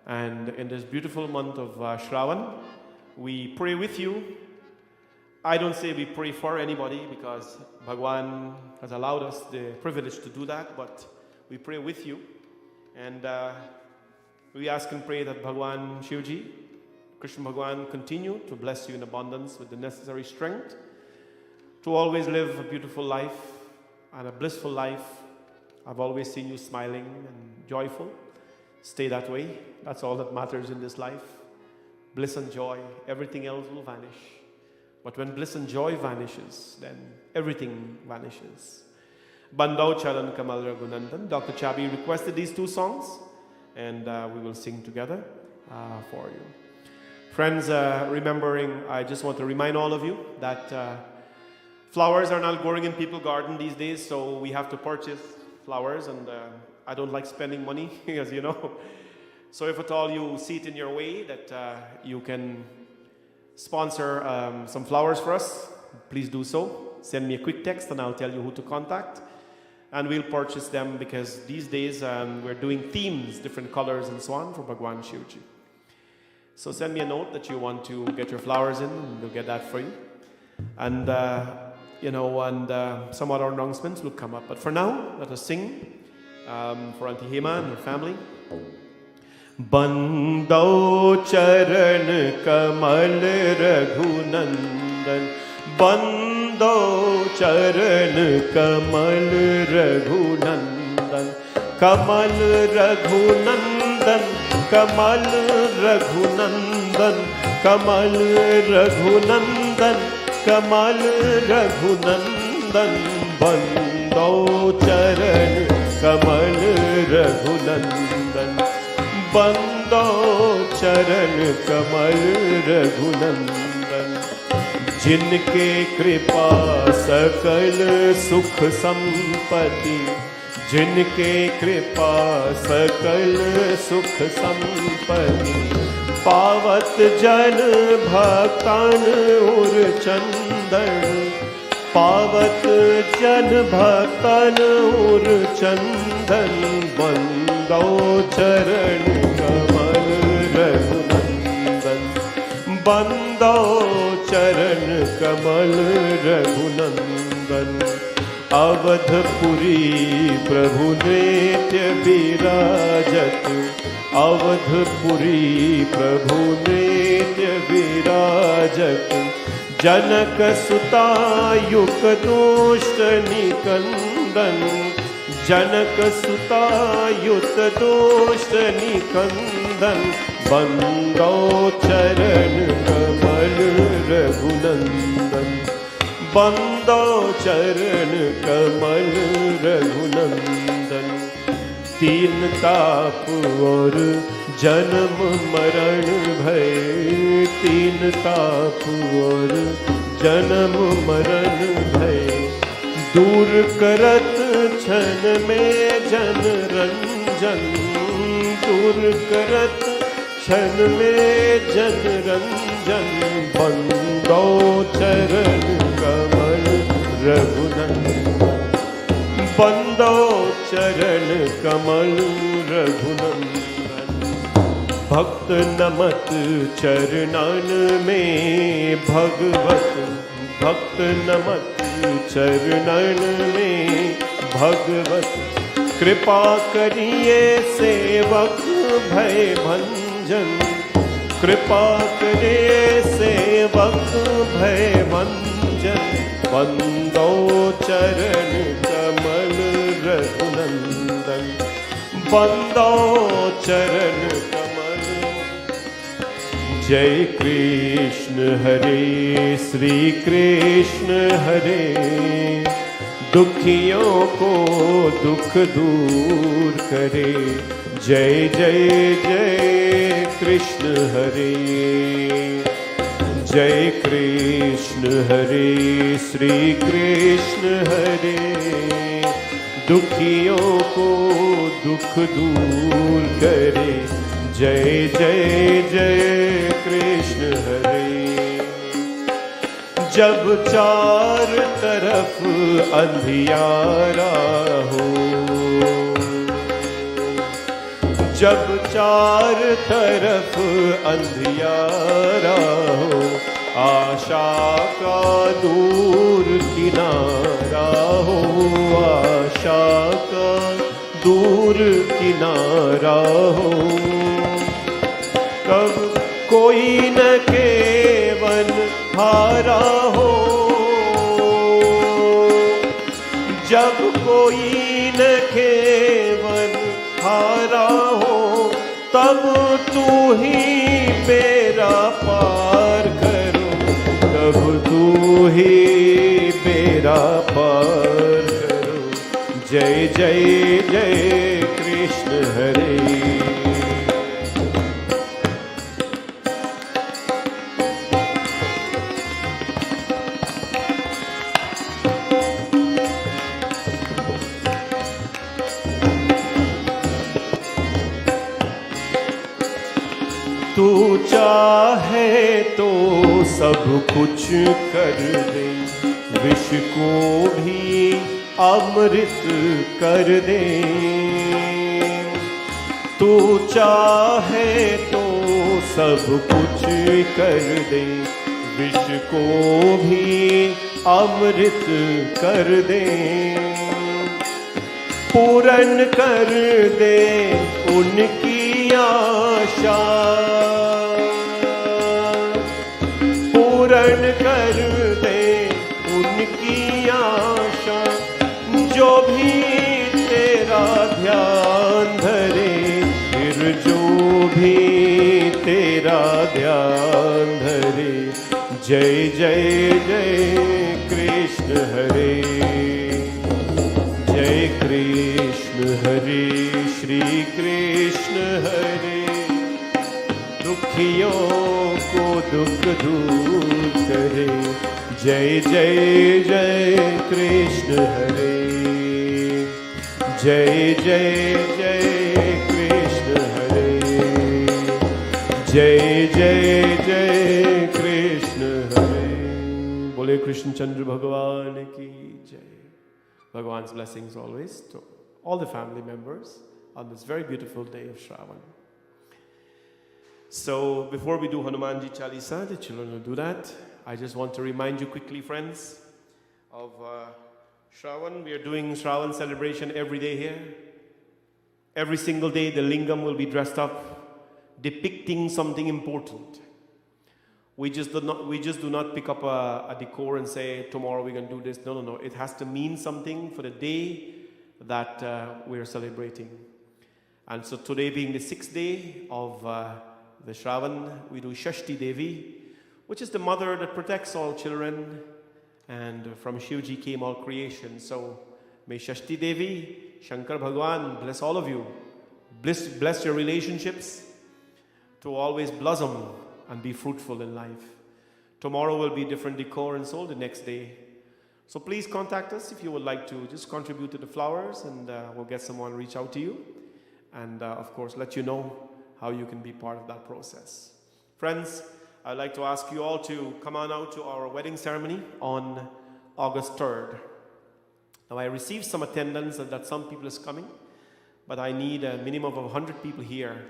And in this beautiful month of Shraavan, we pray with you. I don't say we pray for anybody because Bhagwan has allowed us the privilege to do that, but we pray with you. And we ask and pray that Bhagwan Shivji, Krishna Bhagwan, continue to bless you in abundance with the necessary strength to always live a beautiful life and a blissful life. I've always seen you smiling and joyful. Stay that way. That's all that matters in this life. Bliss and joy. Everything else will vanish. But when bliss and joy vanishes, then everything vanishes. Bandau Charan Kamal Raghunandan. Dr. Chabi requested these 2 songs. and we will sing together for you. Friends, I just want to remind all of you that flowers are not growing in people's garden these days, so we have to purchase flowers, and I don't like spending money, as you know. So if at all you see it in your way that you can sponsor some flowers for us, please do so. Send me a quick text and I'll tell you who to contact, and we'll purchase them, because these days we're doing themes, different colors and so on for Bhagwan Shivji. So send me a note that you want to get your flowers in, and we'll get that for you. And some other announcements will come up. But for now, let us sing for Auntie Hema and her family. Bando charan kamal raghunandan, Bando charan kamal raghunandan, Kamal raghunandan, Kamal raghunandan, Kamal raghunandan, Kamal raghunandan, Bando charan kamal raghunandan, Bando charan kamal raghunandan, जिनके कृपा सकल सुख संपत्ति, जिनके कृपा सकल सुख संपत्ति, पावत जन भक्तन उर चंदन, पावत जन भक्तन उर चंदन, बंदो चरण कमल रघुनंदन, बंदो चरण कमल रघुनंदन, अवधपुरी प्रभु नित्य विराजत, अवधपुरी प्रभु नित्य विराजत, जनक सुता युग दुष्ट निकंदन, जनक सुता युत दुष्ट निकंदन, बंदो चरण कमल रघुनंदन, बंदो चरण कमल रघुनंदन, तीन ताप और जन्म मरण भय, तीन ताप और जन्म मरण भय, दूर करत क्षण में जन रंजन, दूर करत क्षण में जन रंजन, बंदो चरण कमल रघुनंदन, बंदो चरण कमल रघुनंदन, भक्त नमत चरणन में भगवत, भक्त नमत चरणन में भगवत, कृपा करिए सेवक भय भंजन, कृपा करिए सेवक भय भंजन, बंदो चरण कमल रघुनंदन, बंदो चरण कमल। जय कृष्ण हरे श्री कृष्ण हरे, दुखियों को दुख दूर करे, जय जय जय कृष्ण हरे, जय कृष्ण हरे श्री कृष्ण हरे, दुखियों को दुख दूर करे, जय जय जय कृष्ण हरे। जब चार तरफ अंधियारा हो, जब चार तरफ अंधियारा हो, आशा का दूर किनारा हो, आशा का दूर किनारा हो, तब कोई न केवल हारा हो, जब कोई न केवल हारा हो, तब तू ही मेरा पार करो, तब तू ही मेरा पार करो, जय जय जय कृष्ण हरे। चाहे तो सब कुछ कर दे, विष को भी अमृत कर दे। तू चाहे तो सब कुछ कर दे, विष को भी अमृत कर दे। पूर्ण कर दे उनकी आशा, पूर्ण कर दे उनकी आशा। जो भी तेरा ध्यान धरे, फिर जो भी तेरा ध्यान धरे। जय जय जय कृष्ण हरे, जय कृष्ण हरे, श्री कृष्ण हरे। दुखियों को दुख दूर करे। जय जय जय कृष्ण हरे, जय जय जय कृष्ण हरे, जय जय जय कृष्ण हरे। बोले कृष्ण चंद्र भगवान की जय। Bhagwan's blessings always to all the family members on this very beautiful day of Shraavan. So before we do Hanumanji Chalisa, the children will do that. I just want to remind you quickly, friends, of Shraavan. We are doing Shraavan celebration every day here. Every single day the lingam will be dressed up, depicting something important. We just do not pick up a decor and say, tomorrow we're going to do this. No, no, no. It has to mean something for the day that we're celebrating. And so today being the 6th day of the Shraavan, we do Shashti Devi, which is the mother that protects all children. And from Shivji came all creation. So may Shashti Devi, Shankar Bhagwan, bless all of you. Bless your relationships to always blossom and be fruitful in life. Tomorrow will be different decor and so the next day. So please contact us if you would like to just contribute to the flowers, and we'll get someone to reach out to you. And of course, let you know how you can be part of that process. Friends, I'd like to ask you all to come on out to our wedding ceremony on August 3rd. Now I received some attendance and that some people is coming, but I need a minimum of 100 people here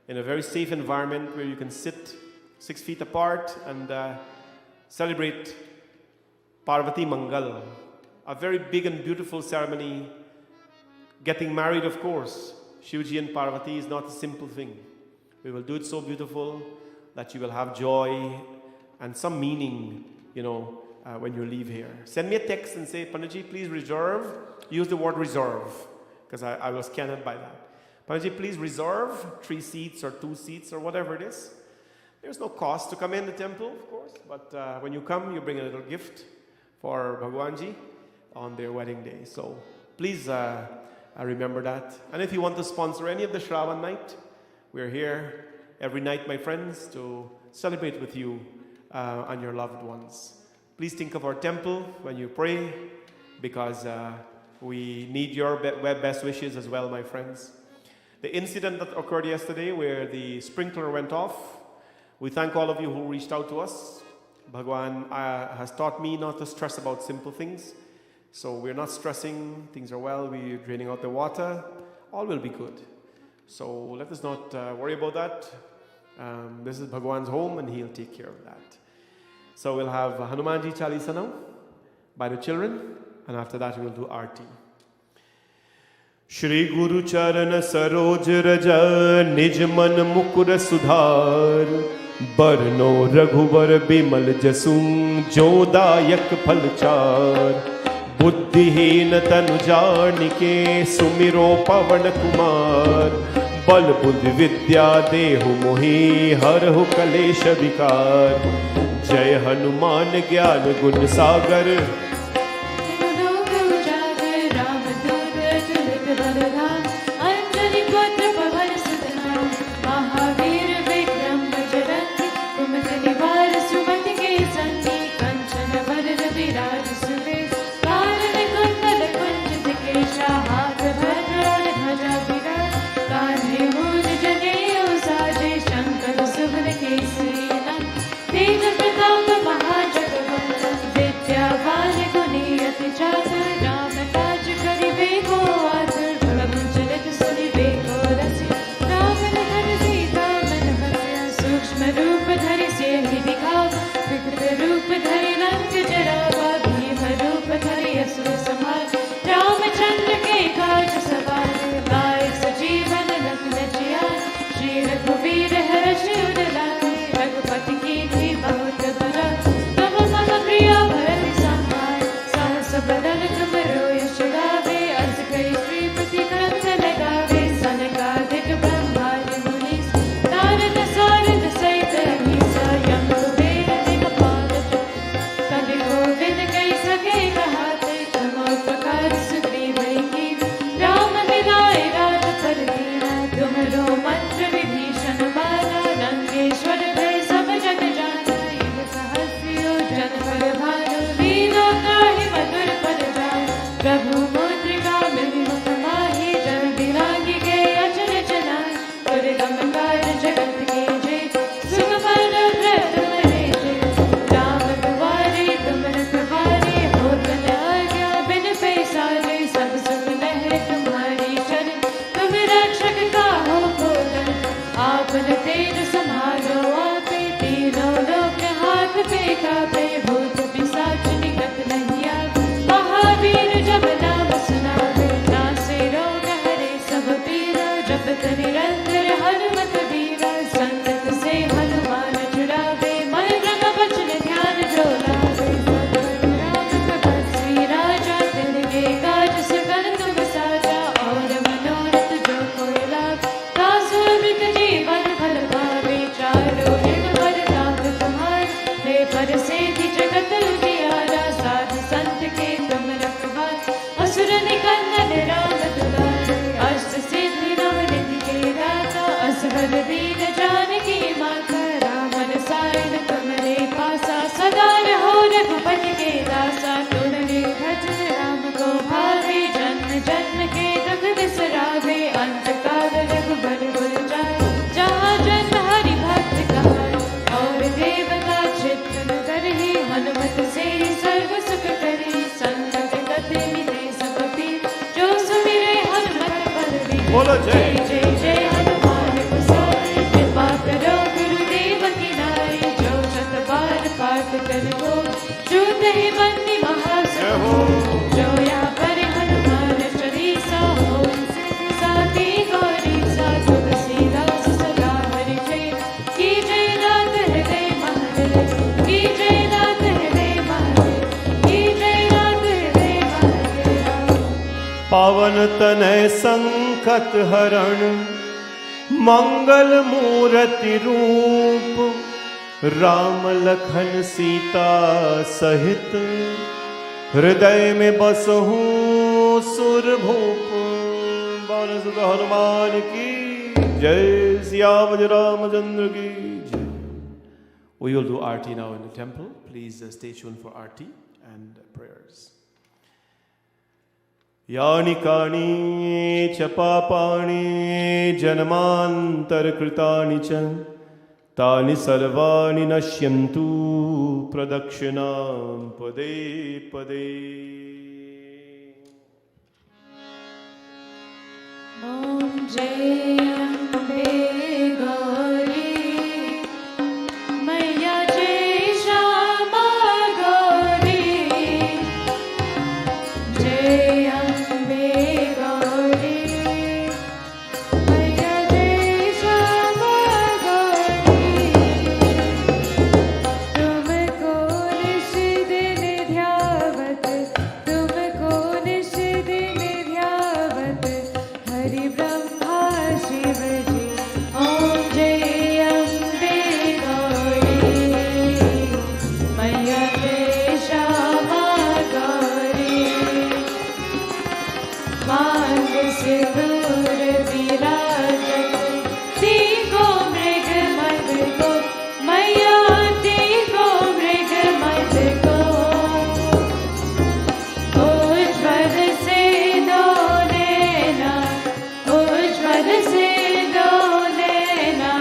in a very safe environment where you can sit 6 feet apart and celebrate Parvati Mangal, a very big and beautiful ceremony. Getting married, of course, Shivji and Parvati is not a simple thing. We will do it so beautiful that you will have joy and some meaning, when you leave here. Send me a text and say, Panditji, please reserve. Use the word reserve, because I will scan it by that. Panditji, please reserve 3 seats or 2 seats or whatever it is. There's no cost to come in the temple, of course, but when you come, you bring a little gift for Bhagwanji on their wedding day. So please remember that. And if you want to sponsor any of the Shraavan night, we're here every night, my friends, to celebrate with you and your loved ones. Please think of our temple when you pray, because we need your best wishes as well, my friends. The incident that occurred yesterday where the sprinkler went off, we thank all of you who reached out to us. Bhagwan has taught me not to stress about simple things. So we're not stressing, things are well, we're draining out the water, all will be good. So let us not worry about that. This is Bhagwan's home and he'll take care of that. So we'll have Hanumanji Chalisa now by the children, and after that we'll do Aarti. Shri Guru Charan Saroj Raja Nij Man Mukur Sudhar Barno Raghuvar Bimal Jasum Jodayak Phalchar Buddhihin Tanu Janike Sumiro Pavan Kumar Bal Buddhi Vidya Dehu Mohi Harhu Kalesha Vikar Jai Hanuman Gyan Gun Sagar मन के दासा तुड़रे भजन राम को भावे जन्म जन्म के दुख बिसरावे अंत काल रघुबर पुर जाए जहाँ जन्म हरि भक्त कहाए और देवता चित्त न करहि हनुमत से सर्व सुख करे संकट कटे मिटे सब पीर जो सुमिरे हनुमत बल बीर बोलो जय जय जय हनुमान गोसाई कृपा करो गुरुदेव की नाई जो शत बार पाठ कर को छूट ही बंदी महासुख जो यहाँ पर हनुमान चालीसा हो साथी गौरी सा तुलसीदास सदा हरि जय की जय नाथ हृदय महादेव की जय नाथ हृदय महादेव की जय नाथ हृदय महादेव पावन तनय संकट हरण मंगल मूर्ति रूप राम लखन सीता सहित हृदय में बसहूँ सुरभूप बालसुत हनुमान की जय सियावर रामचंद्र की जय. We will do arti now in the temple. Please stay tuned for arti and prayers. यानि कानि च पापानि जन्मान्तरकृतानि च तानि सर्वाणि नश्यन्तु प्रदक्षिणां पदे पदे. ॐ जय अम्बे गौरी मैया जय श्यामा गौरी जय अम्बे गौरी मैया जय श्यामा गौरी तुमको निश दिन ध्यावत तुमको निश दिन ध्यावत हरि ब्रह्मा शिव जी ओम जय अम्बे गौरी मैया जय श्यामा गौरी मांग सिंदूर विराजत तीको मृग मद को मैया तीको मृग मद को उज्ज्वल से दो नैना उज्ज्वल से दो नैना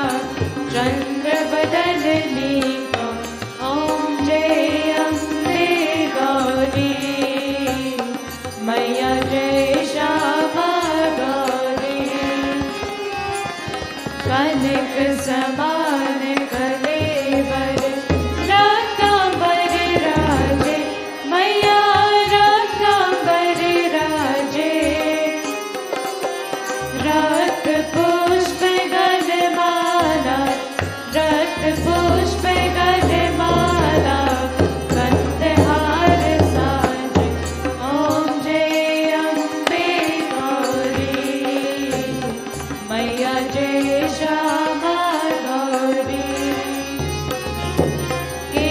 चंद्र बदलनी को ओम जय अम्बे गौरी मैया जय श्यामा गौरी कनक समान कलेवर रातांबर राजे मैया रातांबर राजे रक्त पुष्प गलमाला रक्त पुष्प गलमाला कंठहार साज ओम जय अम्बे गौरी मैया जय श्यामा गौरी के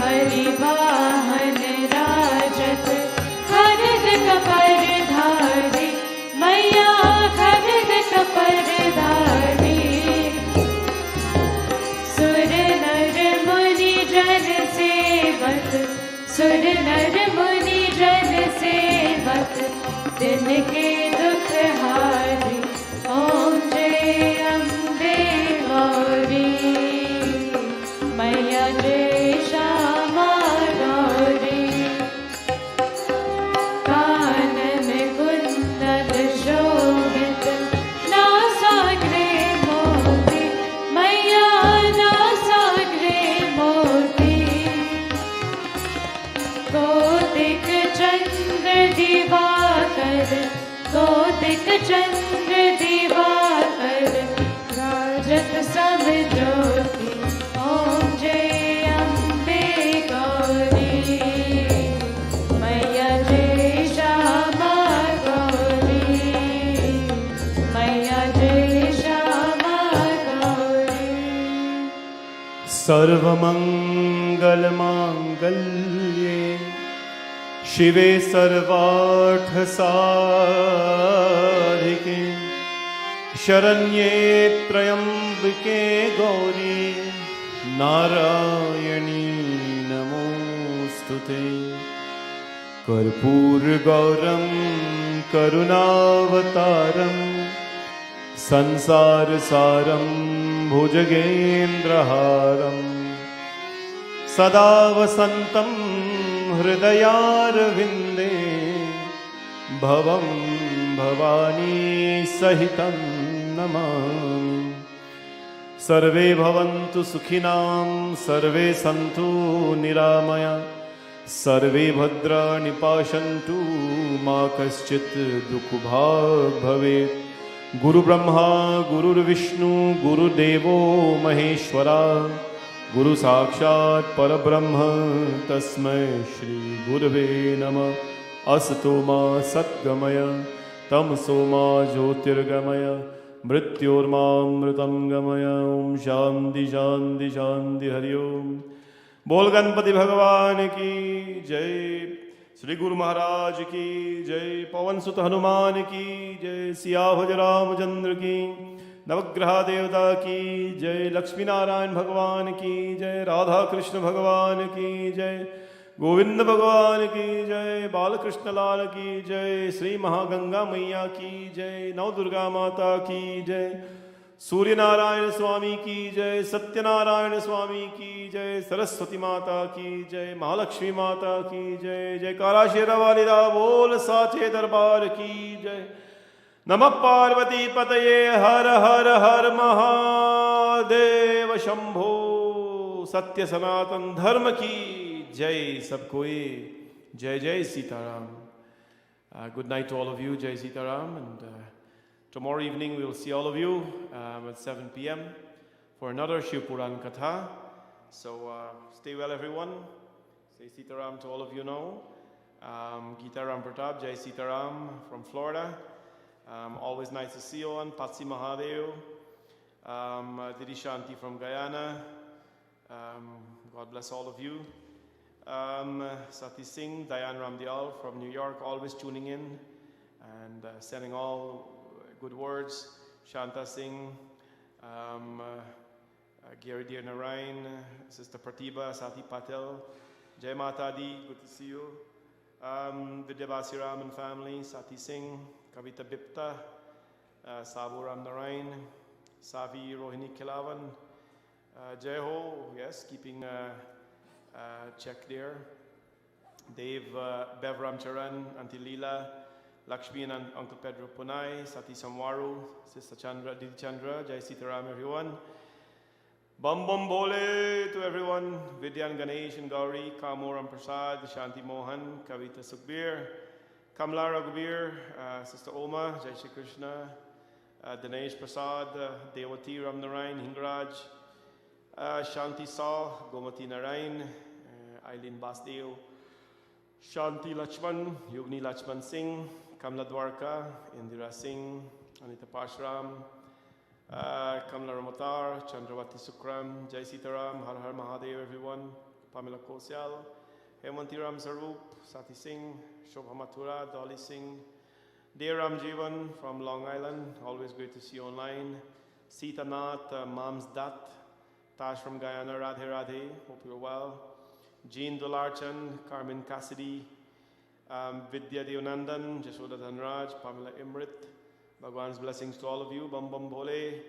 हरि वाहन राजत खरद कपर धारी मैया खरद कपर धारी सुर नर मुनि जन सेवक सुर नर मुनि जन सेवक दिन के दुख हारी ओम जय अम्बे गौरी मैया जय श्यामा गौरी कानन कुंडल शोभित नासाग्रे मोती मैया नासाग्रे मोती कौतिक चंद्र दिवाकर कौतिक चंद्र दिवाकर राजत सब ज्योति ओम जय अम्बे गौरी मैया जय श्यामा गौरी मैया जय श्यामा गौरी सर्वमंगल मांगल्ये शिवे सर्वार्थ साधिके शरण्ये त्र्यंबके गौरी नारायणी नमोस्तुते. Namostute. Karpurgauram Karunavataram Sansarasaram Bhujagendraharam Sada Vasantam Hridayarvinde Bhavam Bhavani Sahitam Namami. Sarve bhavantu sukhinam, sarve santu niramaya, sarve bhadrani pashantu, ma kaschit dukubhag bhavet. Guru Brahma, Guru Vishnu, Guru Devo Maheshwara, Guru Sakshat Parabrahma, Tasmai Shri Gurave Namah. Asato ma satgamaya, tamso ma jyotirgamaya, मृत्योर्मामृतं गमय. Om Shanti शांति शांति हरि ओम. बोल गणपति भगवान की जय. श्री गुरु महाराज की जय. पवन सुत हनुमान की जय. सियाभज रामचंद्र की. नवग्रह देवता की जय. लक्ष्मी नारायण भगवान की जय. राधा कृष्ण भगवान की जय. गोविंद भगवान की जय. बालकृष्ण लाल की जय. श्री महागंगा मैया की जय. नव दुर्गा माता की जय. सूर्य नारायण स्वामी की जय. सत्यनारायण स्वामी की जय. सरस्वती माता की जय. महालक्ष्मी माता की जय. जयकारा शेरा वालिदा बोल साचे दरबार की जय. नमः पार्वती पतये हर हर हर महादेव शंभो. सत्य सनातन धर्म की जय. सबको जय जय Sitaram. Good night to all of you. Jai Sitaram. And tomorrow evening we will see all of you at 7 p.m. for another Shiv Puran Katha. So stay well, everyone. Say Sitaram to all of you now. Geeta Ram Pratap, Jai Sitaram from Florida. Always nice to see you on. Patsi Mahadev. Didi Shanti from Guyana. God bless all of you. Sati Singh, Dayan Ramdial from New York, always tuning in and sending all good words. Shanta Singh, Gary Dear Narayan, Sister Pratibha, Sati Patel, Jai Mata Di, good to see you. Vidyabasi Raman family, Sati Singh, Kavita Bipta, Sabu Ram Narayan, Savi Rohini Kilavan, Jai Ho, yes, keeping check there. Dev Bev Ramcharan, Auntie Leela, Lakshmi and Uncle Pedro Punai, Sati Samwaru, Sister Chandra, Didi Chandra, Jai Sitaram everyone. Bam Bam Bole to everyone. Vidyan Ganesh and Gauri, Kamoram Prasad, Shanti Mohan, Kavita Sukhbir, Kamla Raghubir, Sister Oma, Jai Shri Krishna, Dinesh Prasad, Devati Ramnarayan, Hingraj, Shanti Saw, Gomati Narayan, Eileen Basdeo, Shanti Lachman, Yugni Lachman Singh, Kamla Dwarka, Indira Singh, Anita Pashram, Kamla Ramatar, Chandravati Sukram, Jai Sitaram, Har Har Mahadev everyone, Pamela Kosyal, Hemanti Ram Sarup, Sati Singh, Shobha Mathura, Dolly Singh, Dear Ram Jivan from Long Island, always great to see you online, Sita Nath, Mams Dat, Tash from Guyana, Radhe Radhe, hope you're well. Jean Dolarchan, Carmen Cassidy, Vidya Devanandan, Jashoda Dhanraj, Pamela Imrit. Bhagwan's blessings to all of you. Bam Bam Bole.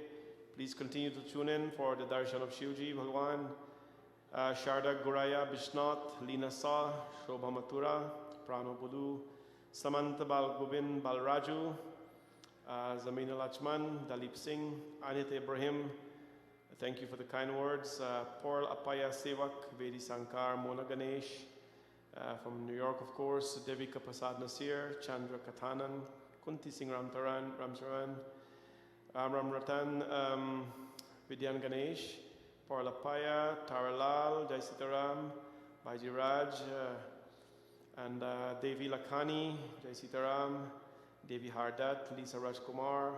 Please continue to tune in for the darshan of Shivji, Bhagwan. Sharda Guraya, Bishnath, Lina Sa, Shobha Mathura, Prano Budu, Samantha Bal Gobind, Balraju, Zamina Lachman, Dalip Singh, Anit Ibrahim. Thank you for the kind words. Paul Apaya Sevak, Vedi Sankar, Mona Ganesh, from New York, of course, Devika Prasad Nasir, Chandra Kathanan, Kunti Singh Ramcharan, Ram Ratan, Vidyan Ganesh, Paul Apaya, Tara Lal, Jai Sitaram, Baiji Raj, and Devi Lakhani, Jai Sitaram, Devi Hardat, Lisa Rajkumar,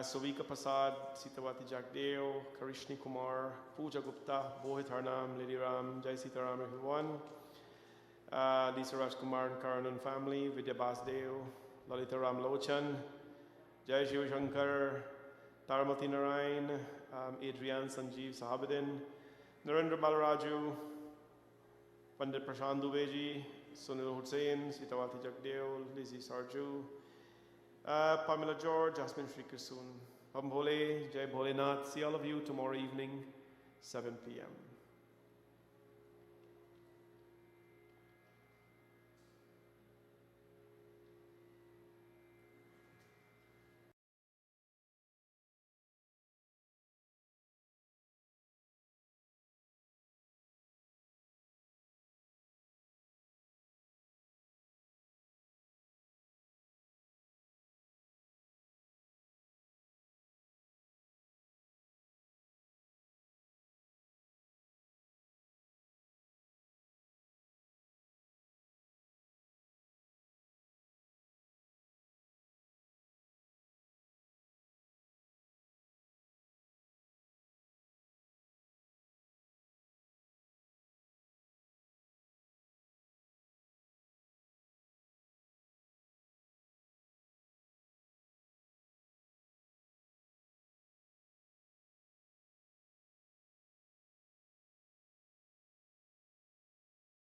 Sovika Prasad, Sitawati Jagdeo, Karishni Kumar, Pooja Gupta, Bohit Harnam, Lady Ram, Jai Sitaram everyone, Lisa Rajkumar and Karanan family, Vidya Basdeo, Lalita Ram Lochan, Jai Shiv Shankar, Taramati Narayan, Adrian Sanjeev Sahabudin, Narendra Balaraju, Pandit Prashant Dubey ji, Sunil Hussain, Sitawati Jagdeo, Lizzie Sarju, Pamela George, Jasmine Shrikrisun. Bam Bhole, Jai Bholenath. See all of you tomorrow evening, 7 p.m.